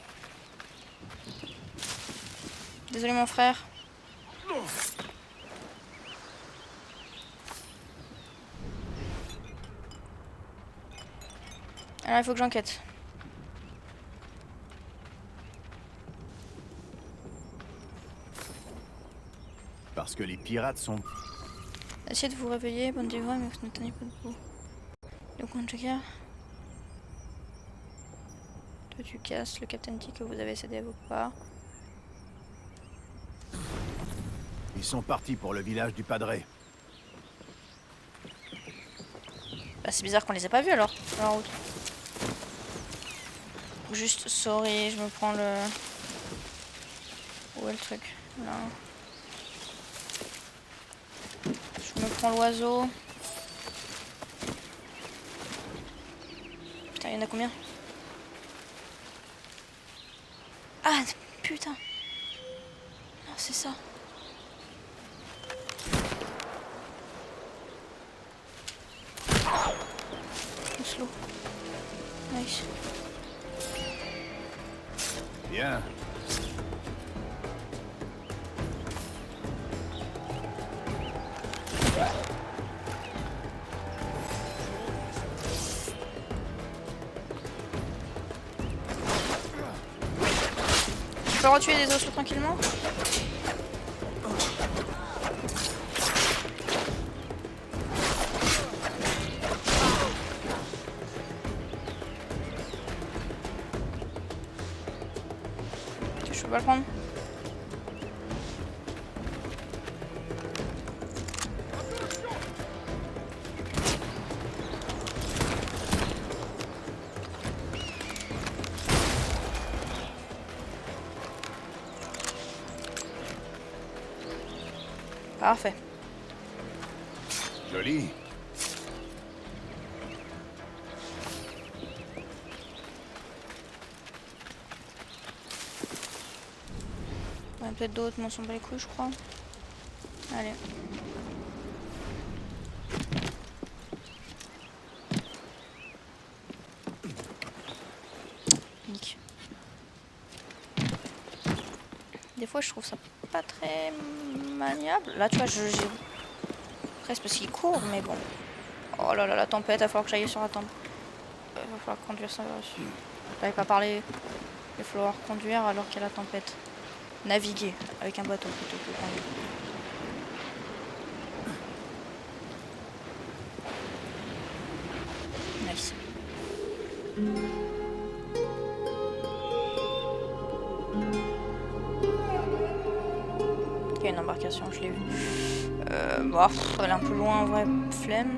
Désolé, mon frère. Alors, il faut que j'enquête. Parce que les pirates sont... Essayez de vous réveiller, bonne des voix, mais vous ne tenez pas debout. Le coin de Joker. Toi, tu casses. Le capitaine dit que vous avez cédé à vos parts. Ils sont partis pour le village du Padré. Bah, c'est bizarre qu'on les ait pas vus alors, sur la route. Juste, sorry, je me prends le... Où est le truc? Là. Je me prends l'oiseau. Putain, il y en a combien? Ah, putain. Non, c'est ça. Nice. Bien. Je peux retuer des ossos tranquillement? Je peux pas le prendre. Parfait. Joli. Ouais, peut-être d'autres, mais on s'en bat les couilles, je crois. Allez. Nick. Des fois, je trouve ça pas très maniable. Là, tu vois, j'ai presque parce qu'il court, mais bon. Oh là là, la tempête, il va falloir que j'aille sur la tempête. Il va falloir conduire ça dessus. J'avais pas parlé. Il va falloir conduire alors qu'il y a la tempête. Naviguer avec un bateau plutôt que conduire. Nice. Il y a une embarcation, je l'ai vue. Bah, elle est un peu loin en vrai, flemme.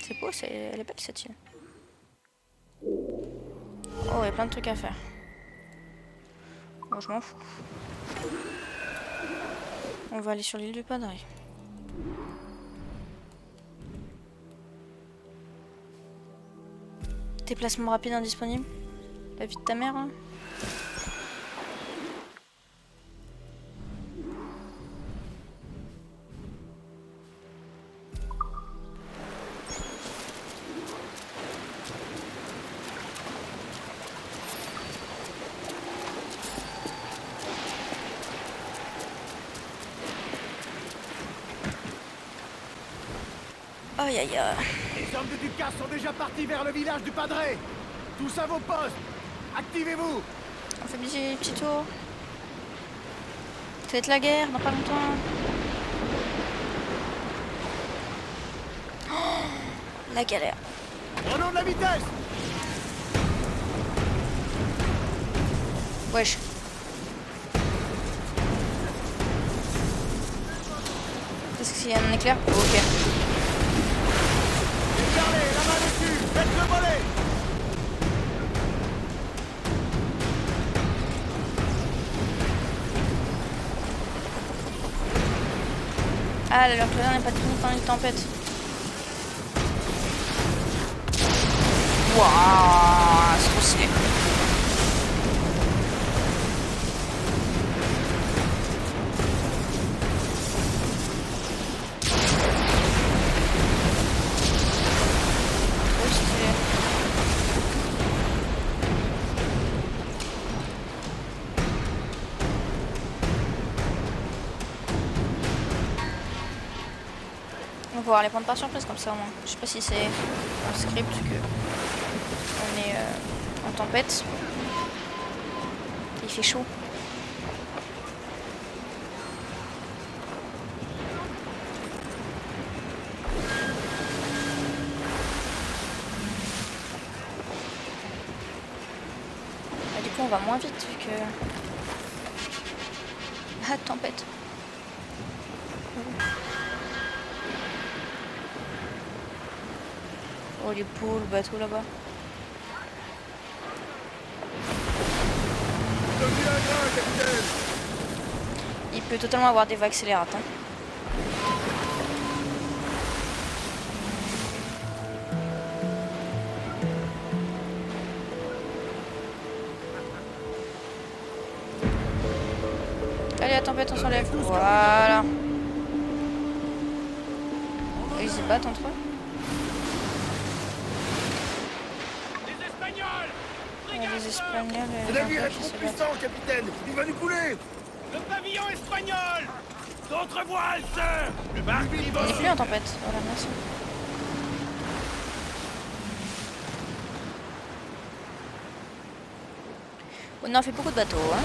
C'est beau, elle est belle cette île. Oh, il y a plein de trucs à faire. Bon, je m'en fous. On va aller sur l'île du Padre. Déplacement rapide indisponible. La vie de ta mère, hein. Aïe aïe aïe. Les hommes de Ducas sont déjà partis vers le village du Padre. Tous à vos postes. Activez-vous. On fait petit tour. Ça va être la guerre dans pas longtemps. Oh, la galère. Prenons de la vitesse. Wesh. Est-ce qu'il y a un éclair? Ok. Regardez, la main dessus. Faites le volet. Ah, leur cloison n'est pas tenu dans une tempête. Waouh, c'est trop stylé. Trop stylé. On va pouvoir les prendre par surprise comme ça au moins. Je sais pas si c'est un script que on est en tempête. Il fait chaud. Ah, du coup on va moins vite vu que... Ah, tempête. Oh les poules, le bateau là-bas. Il peut totalement avoir des vagues scélérates. Hein. Allez, la tempête, on s'enlève. Voilà. Ils se battent entre eux. Il y a des Espagnols et Le des navire Anglais est qui trop se battent. puissant, capitaine. Il va nous couler. Le pavillon espagnol! D'autres voiles, sir! Le barque Il n'est plus en tempête. Voilà, merci. On a fait beaucoup de bateaux, hein.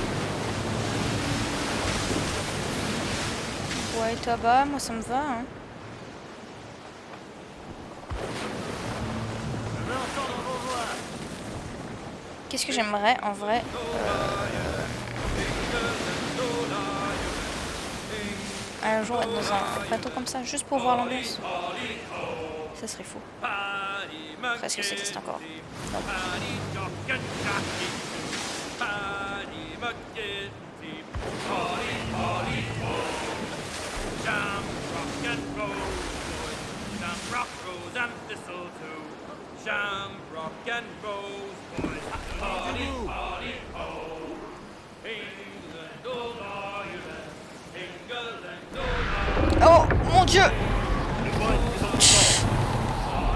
Ouais, tabac, moi ça me va, hein. Qu'est-ce que j'aimerais en vrai un jour être dans un bateau comme ça, juste pour voir l'ambiance. Ça serait fou. Après, est-ce que ça existe encore? Non. Oh mon dieu!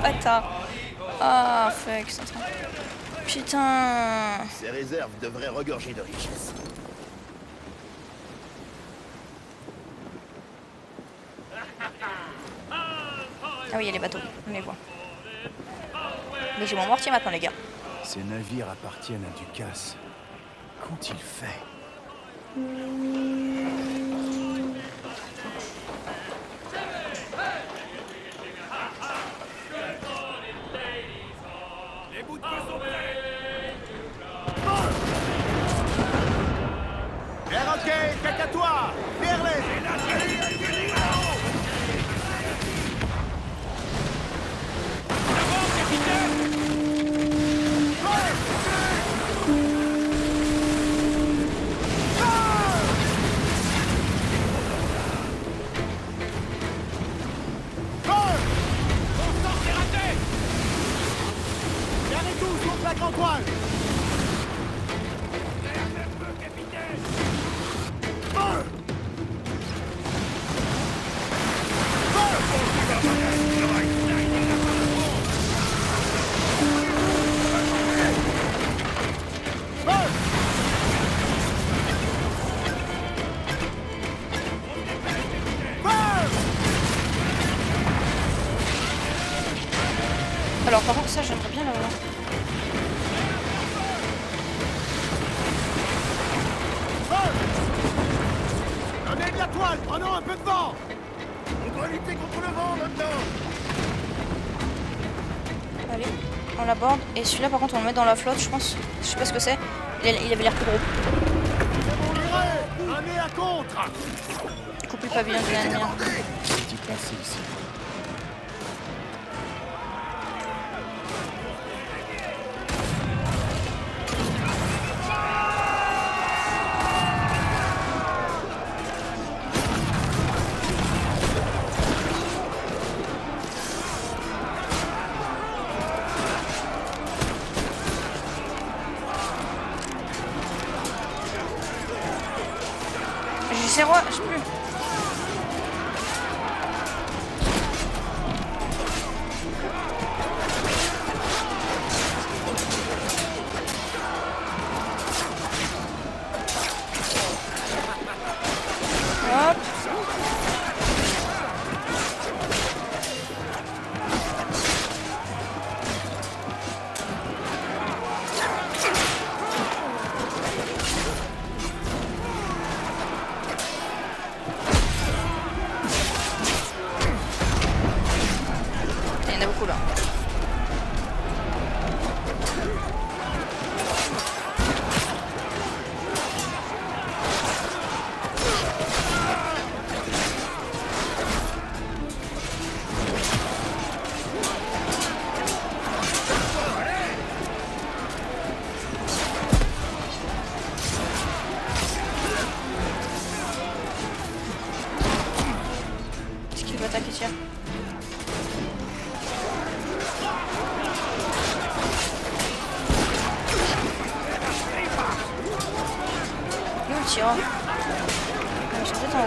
Attends. Ah, fuck, c'est en train. Putain. Ces réserves devraient regorger de richesses. Ah oui, il y a les bateaux, on les voit. Mais j'ai mon mortier maintenant, les gars. Ces navires appartiennent à Ducasse. Qu'ont-ils fait? Les bouts de feu sont prêts! Perroquet, cacatoire! Vers-les! Gardez tout, sauf la grande toile! Alors, par contre, ça, j'aimerais bien l'avoir. Donnez de la toile, prenons un peu de vent! On doit lutter contre le vent maintenant. Allez, on l'aborde. Et celui-là, par contre, on le met dans la flotte, je pense. Je sais pas ce que c'est. Il avait l'air plus gros. Un nez à contre! Coupe le pavillon de l'ennemi. Petit placé ici. J'ai 0, je sais plus. Hop. Il y en a beaucoup là. Est-ce qu'il va attaquer, tiens? Nous, on tire. Ils sont peut-être en haut.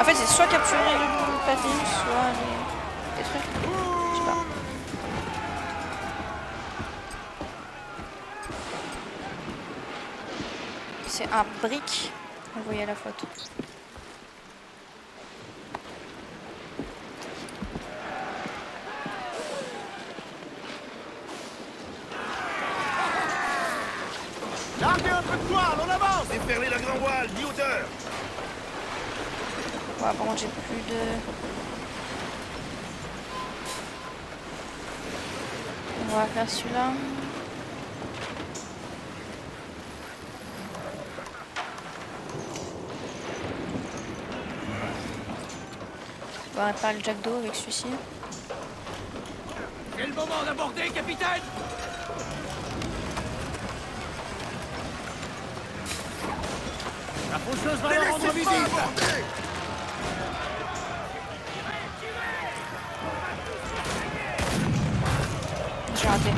fait, c'est soit capturer le papillon, soit les trucs. Je sais pas. C'est un brick. Vous voyez la photo. Larguez un peu de toile, on avance! Déferlez la grand voile, 10 hauteur! Ouais, par contre, j'ai plus de... On va faire celui-là. On va réparer le jack d'eau avec celui-ci. C'est le moment d'aborder, capitaine! La faucheuse va leur rendre visite! J'ai raté.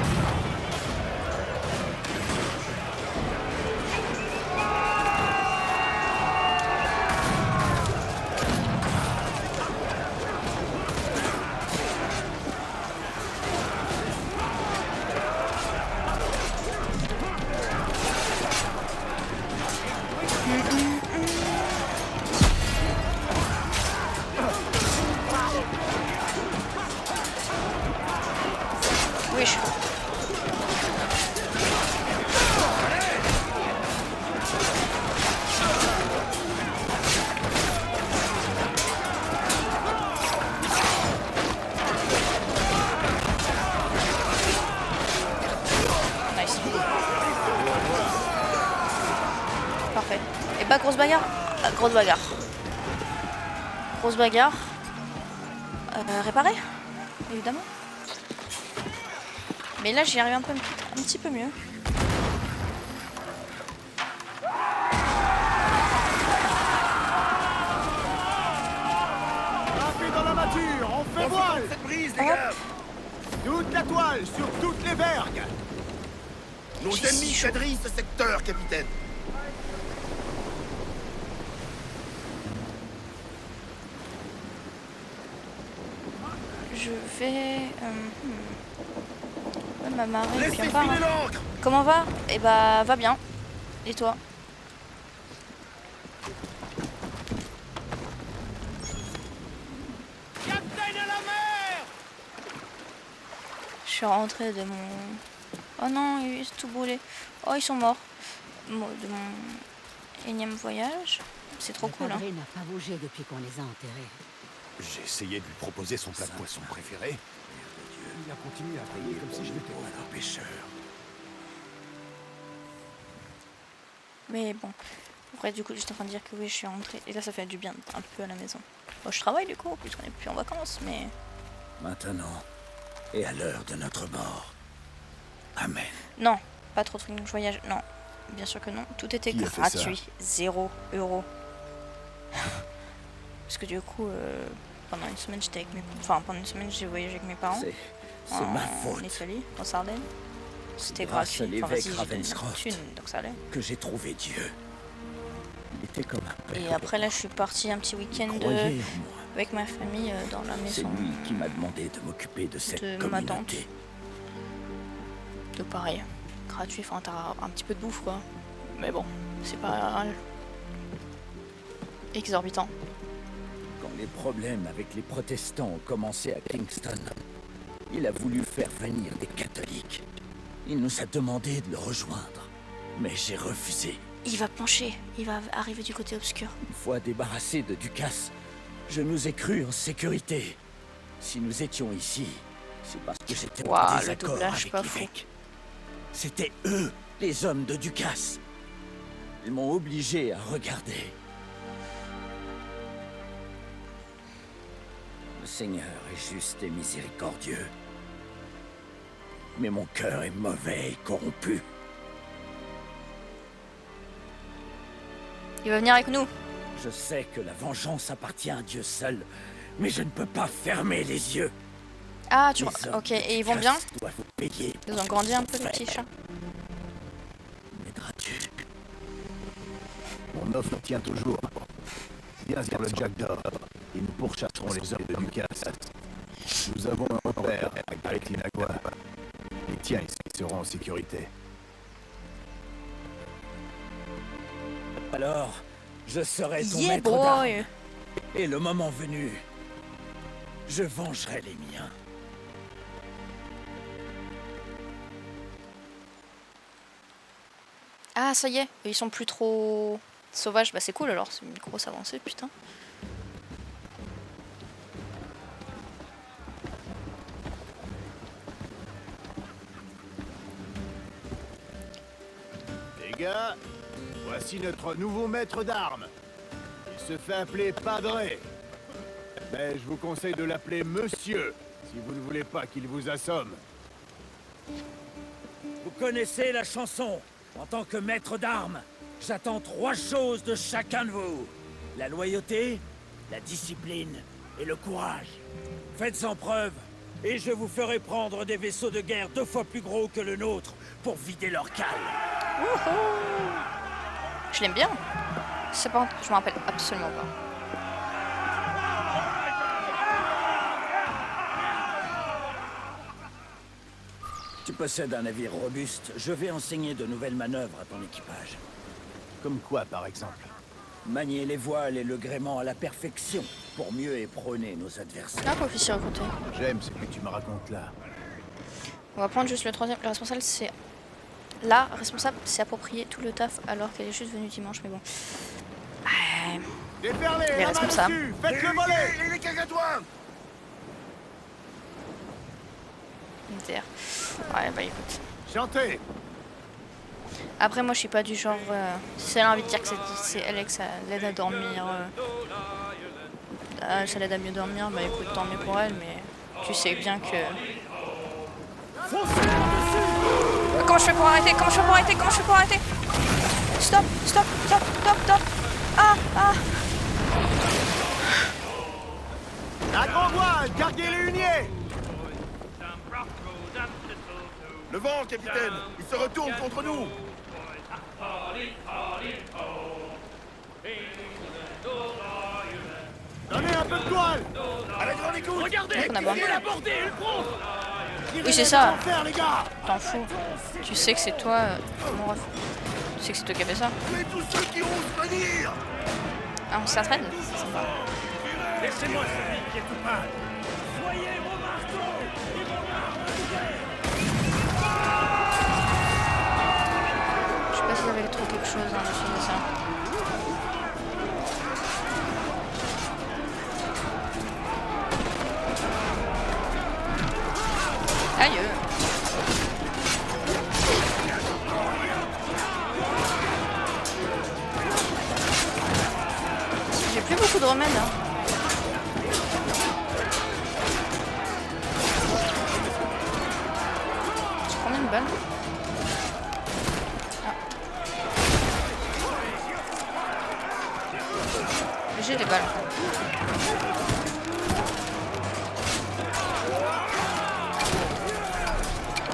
Oui, je... Nice. Parfait. Et bah, grosse bagarre. Grosse bagarre. Grosse bagarre. Réparer, évidemment. Mais là, j'y arrive un petit peu mieux. Rappelez dans la mâture, on fait voile! Cette brise, les gars! Toute la toile, sur toutes les vergues! Nos ennemis quadrillent ce secteur, capitaine! Je vais... m'amarrer et puis Laissez on part. filer l'ancre! Comment va? Eh bah, va bien. Et toi? Capitaine à la mer! Je suis rentrée de mon... Oh non, ils sont tout brûlés. Oh, ils sont morts. De mon énième voyage. C'est trop cool, hein. Le n'a pas bougé depuis qu'on les a enterrés. J'ai essayé de lui proposer son plat de poisson préféré. Il a continué à prier comme si je n'étais pas un pêcheur. Mais bon. Après, du coup, j'étais en train de dire que oui, je suis rentrée. Et là, ça fait du bien un peu à la maison. Bon, je travaille du coup, puisqu'on n'est plus en vacances, mais... Maintenant, et à l'heure de notre mort. Amen. Non, pas trop de trucs de voyage. Non, bien sûr que non. Tout était Qui a fait gratuit. 0 €. Parce que du coup, pendant une semaine, j'étais avec mes... Enfin, pendant une semaine, j'ai voyagé avec mes parents. C'est ma faute. En Italie, en Sardaigne. C'était grâce à gratuit. Enfin, l'évêque vas-y, j'ai donné ma Ravenscroft thune, donc ça allait. que j'ai trouvé Dieu. Il était comme un père. Et après, là, je suis partie un petit week-end Croyez en moi. avec ma famille dans la C'est maison lui qui m'a demandé de m'occuper de cette de ma tante. communauté. De pareil. Gratuit, enfin, t'as un petit peu de bouffe, quoi. Mais bon, c'est pas exorbitant. Quand les problèmes avec les protestants ont commencé à Kingston, il a voulu faire venir des catholiques. Il nous a demandé de le rejoindre, mais j'ai refusé. Il va pencher, il va arriver du côté obscur. Une fois débarrassé de Ducasse, je nous ai cru en sécurité. Si nous étions ici, c'est parce que j'étais en Waouh, le désaccord doublage, avec pas fou. l'évêque. C'était eux, les hommes de Ducasse. Ils m'ont obligé à regarder. Le Seigneur est juste et miséricordieux. Mais mon cœur est mauvais et corrompu. Il va venir avec nous. Je sais que la vengeance appartient à Dieu seul, mais je ne peux pas fermer les yeux. Ah, tu Les vois. hommes Ok, et ils vont bien? doivent payer. Ils ont grandi un peu, les petits chats. M'aideras-tu? Mon offre tient toujours. Viens vers le Jack d'Or et nous pourchasserons les hommes de Lucas. Nous avons un repère à Etinagua. Les tiens ici seront en sécurité. Alors, je serai ton Yeah, maître boy. d'armes. Et le moment venu, je vengerai les miens. Ah, ça y est, ils sont plus trop sauvages. Bah c'est cool alors, c'est une grosse avancée, putain. Les gars, voici notre nouveau maître d'armes. Il se fait appeler Padré. Mais je vous conseille de l'appeler Monsieur, si vous ne voulez pas qu'il vous assomme. Vous connaissez la chanson. En tant que maître d'armes, j'attends 3 choses de chacun de vous. La loyauté, la discipline et le courage. Faites-en preuve, et je vous ferai prendre des vaisseaux de guerre 2 fois plus gros que le nôtre pour vider leur cale. Je l'aime bien. C'est pas, je me rappelle absolument pas. Tu possèdes un navire robuste. Je vais enseigner de nouvelles manœuvres à ton équipage. Comme quoi, par exemple? Manier les voiles et le gréement à la perfection pour mieux éperonner nos adversaires. Ah, officier recruté. J'aime ce que tu me racontes là. On va prendre juste le troisième. Le responsable, c'est... La responsable s'est approprié tout le taf alors qu'elle est juste venue dimanche, mais bon. Les responsables. Faites le volet. Il est cagatois. Inter. Ouais, bah écoute. Chantez. Après, moi, je suis pas du genre... si elle a envie de dire que c'est elle et que ça l'aide à dormir... ça l'aide à mieux dormir, bah écoute, tant mieux pour elle, mais tu sais bien que... Comment je fais pour arrêter? Comment je fais pour arrêter? Comment je fais pour arrêter? Stop, stop, stop, stop, stop. Ah, ah. La grande voile, carguez les huniers. Le vent, capitaine. Il se retourne contre nous. Donnez un peu de toile. À la grande écoute. Regardez, on a bon. la bordée, le prend. Oui, c'est ça. Les gars. T'en fous. Tu sais que c'est toi, mon ref. Tu sais que c'est toi qui as fait ça. Mais tous ceux qui osent venir. Ah, on s'entraîne. C'est sympa. Laissez-moi celui qui est tout mal. Soyez mon marteau et mon arme de guerre. Je sais pas s'il y avait trop quelque chose en dessous de ça. Aïe. J'ai plus beaucoup de remèdes. Hein. J'ai combien de balles? Ah. J'ai des balles.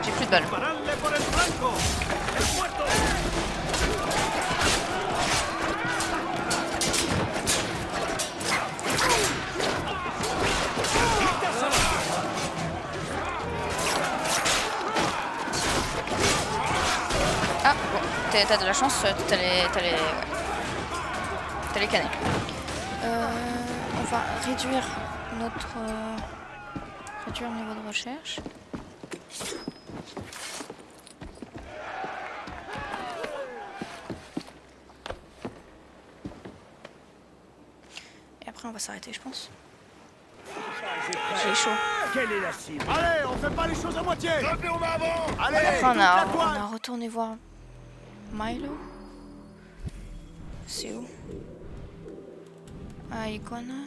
J'ai plus de balles. Ah bon, t'as de la chance, t'as les canets. On va réduire notre réduire le niveau de recherche. Et après on va s'arrêter, je pense. J'ai chaud. Quelle est la cible? Allez, on fait pas les choses à moitié. Rappelez au avant. Allez, Après toute la on toile. a retourné voir Milo. C'est où? Ah, Iguana.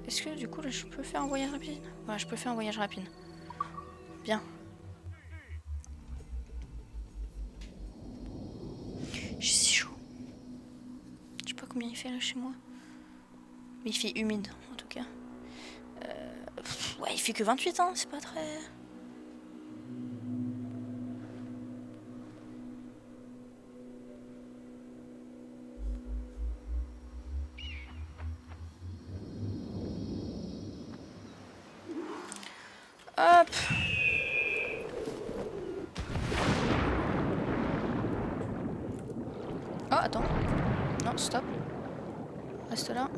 Est-ce que du coup là je peux faire un voyage rapide? Ouais, je peux faire un voyage rapide. Bien. J'ai si chaud. Je sais pas combien il fait là chez moi. Mais il fait humide en tout cas. Ouais, il fait que 28 ans, c'est pas très... Oh, attends. Non, stop. Reste là.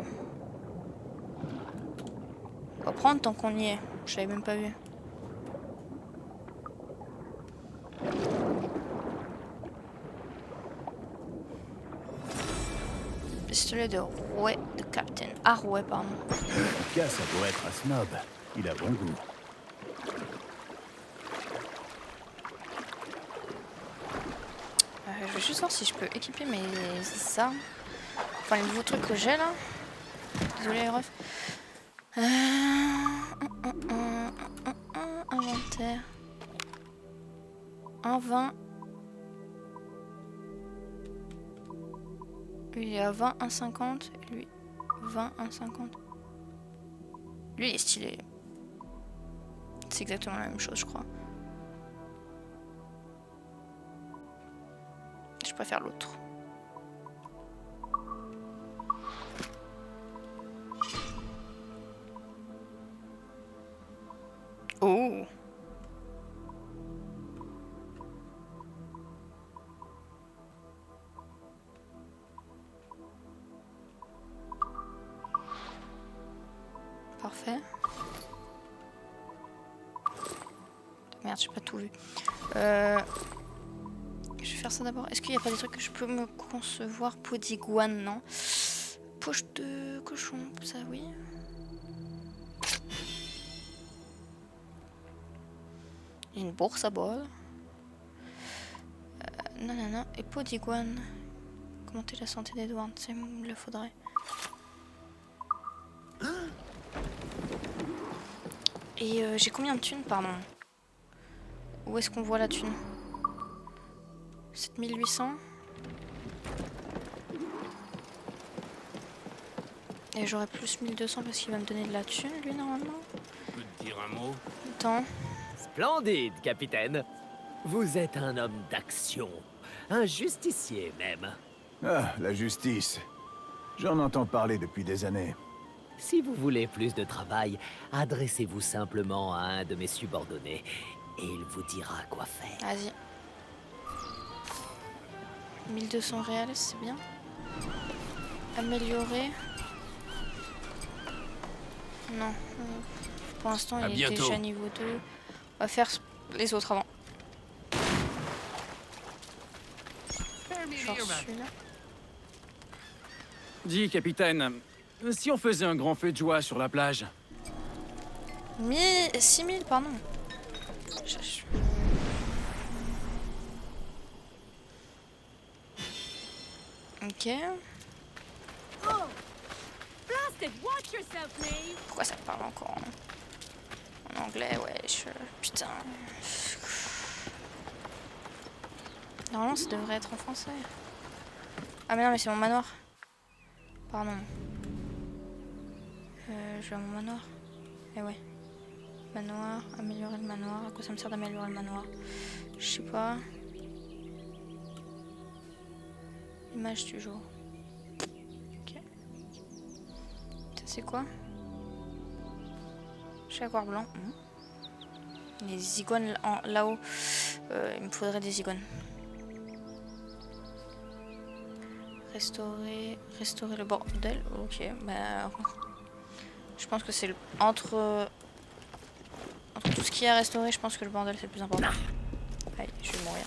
On va prendre tant qu'on y est. Je l'avais même pas vu. Pistolet de rouet de Captain. Ah, rouet, pardon. En tout cas, ça doit être un snob. Il a bon goût. Je vais juste voir si je peux équiper mes armes. Enfin, les nouveaux trucs que j'ai là. Désolé, les refs. Inventaire. 1,20. Lui, il est à 20, 1,50. Et lui, 20, 1,50. Lui, il est stylé. C'est exactement la même chose, je crois. Je préfère l'autre. Oh! Parfait. Merde, j'ai pas tout vu. Je vais faire ça d'abord. Est-ce qu'il n'y a pas des trucs que je peux me concevoir? Peau d'iguane, non. Poche de cochon, ça oui. Une bourse à bol. Non. Et peau d'iguane. Commenter la santé d'Edward, ça il me le faudrait. Et j'ai combien de thunes, pardon? Où est-ce qu'on voit la thune? 7800. Et j'aurai plus 1200 parce qu'il va me donner de la thune, lui, normalement. Je peux te dire un mot? Attends. Splendide, capitaine. Vous êtes un homme d'action. Un justicier, même. Ah, la justice. J'en entends parler depuis des années. Si vous voulez plus de travail, adressez-vous simplement à un de mes subordonnés et il vous dira quoi faire. Vas-y. 1200 réels, c'est bien. Améliorer. Non. Pour l'instant, il est déjà niveau 2. On va faire les autres avant. Genre celui-là. Dis, capitaine, si on faisait un grand feu de joie sur la plage? 6000, pardon. Ok. Pourquoi ça parle encore en anglais? Ouais, putain. Normalement, ça devrait être en français. Ah, mais non, mais c'est mon manoir. Pardon. Je vais à mon manoir. Eh ouais. Manoir, améliorer le manoir. À quoi ça me sert d'améliorer le manoir? Je sais pas. Image du jour. Ok. Ça c'est quoi? Jaguar blanc. Les iguanes là-haut. Il me faudrait des iguanes. Restaurer le bordel. Ok, bah... Je pense que c'est entre tout ce qu'il y a à restaurer, je pense que le bordel c'est le plus important. Allez, je vais mourir.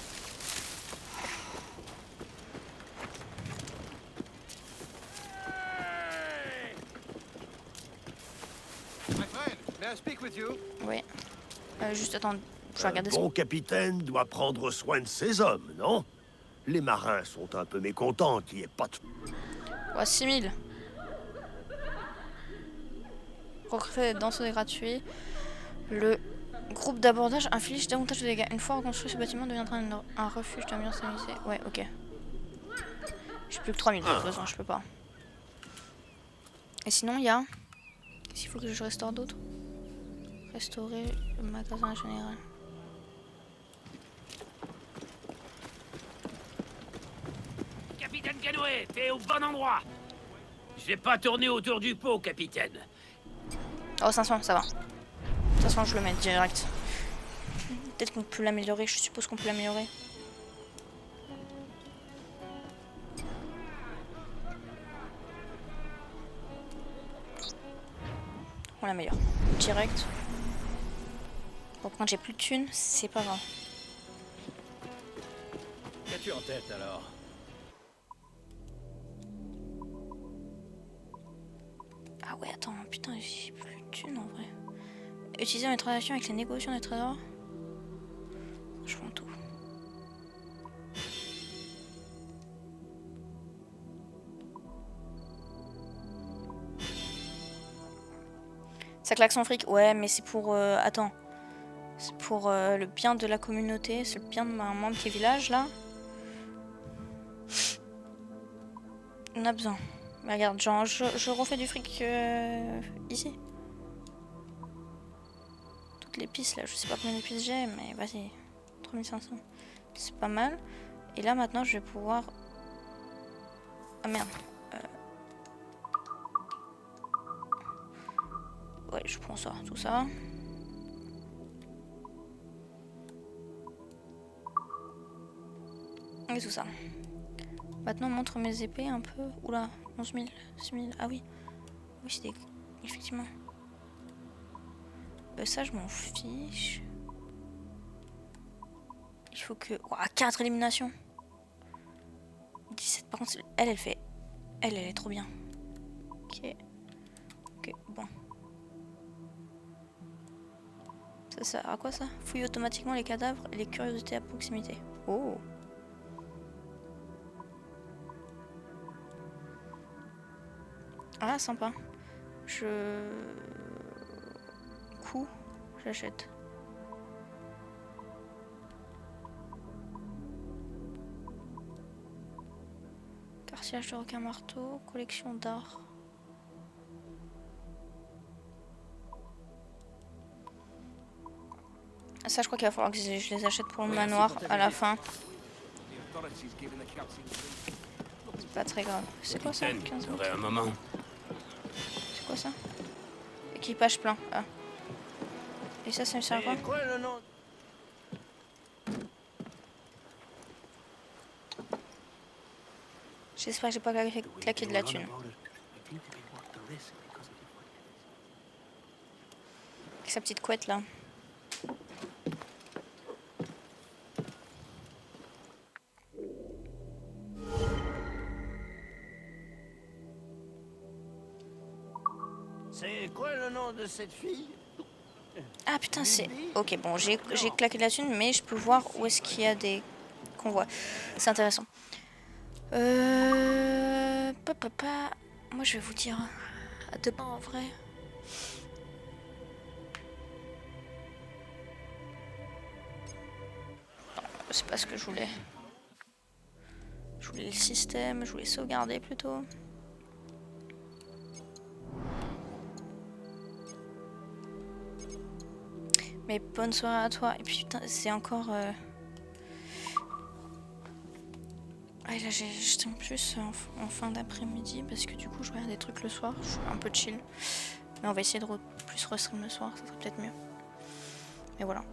Oui. Juste attends, je vais regarder Un bon capitaine doit prendre soin de ses hommes, non? Les marins sont un peu mécontents qu'il n'y ait pas de... Ouais, 6000. Recruter des danseurs gratuits. Le groupe d'abordage inflige davantage de dégâts. Une fois reconstruit, ce bâtiment deviendra un refuge d'ambiance amusée. Ouais, ok. J'ai plus que 3000 de toute façon, je peux pas. Et sinon, il y a... Qu'est-ce qu'il faut que je restaure d'autre? Restaurer le magasin général. Capitaine Canoë, t'es au bon endroit. Je vais pas tourner autour du pot, capitaine. Oh, 500, ça va. De toute façon, je le mets direct. Peut-être qu'on peut l'améliorer, je suppose qu'on peut l'améliorer. On l'améliore. Direct. Bon, quand j'ai plus de thunes, c'est pas grave. Qu'as-tu en tête alors? Ah ouais, attends, putain, j'ai plus de thunes en vrai. Utiliser mes transactions avec les négociations des trésors. Je prends tout. Ça claque son fric. Ouais, mais c'est pour... attends. C'est pour le bien de la communauté. C'est le bien de ma membre qui est village, là. On a besoin. Mais regarde, genre, je refais du fric ici. Toutes les pistes, là. Je sais pas combien de pistes j'ai, mais vas-y. 3500. C'est pas mal. Et là, maintenant, je vais pouvoir... Ah, merde. Ouais, je prends ça, tout ça. Et tout ça. Maintenant, on montre mes épées un peu. Oula, 11 000, 6 000. Ah oui. Oui, c'est des... Effectivement. Ça, je m'en fiche. Il faut que... Ouah, 4 éliminations. 17, par contre, elle fait... Elle est trop bien. Ok. Ok, bon. Ça sert à quoi ça? Fouille automatiquement les cadavres et les curiosités à proximité. Oh. Ah, sympa. Coup, j'achète. Carciage de requin marteau, collection d'art. Ça, je crois qu'il va falloir que je les achète pour le manoir à la fin. C'est pas très grave. C'est quoi ça? 15 000. Un moment. C'est quoi ça? Équipage plein. Ah. Et ça me sert à quoi? Quoi le nom? J'espère que j'ai pas claqué de la thune. Avec sa petite couette là. C'est quoi le nom de cette fille? Ah putain, c'est... Ok, bon, j'ai claqué de la thune, mais je peux voir où est-ce qu'il y a des convois. C'est intéressant. Papa... Moi, je vais vous dire... À deux pas, en vrai. Non, c'est pas ce que je voulais. Je voulais le système, je voulais sauvegarder plutôt. Mais bonne soirée à toi. Et puis putain, c'est encore... Ah, là, j'étais en plus en fin d'après-midi parce que du coup, je regarde des trucs le soir. Je suis un peu chill. Mais on va essayer de plus restreindre le soir, ça serait peut-être mieux. Mais voilà.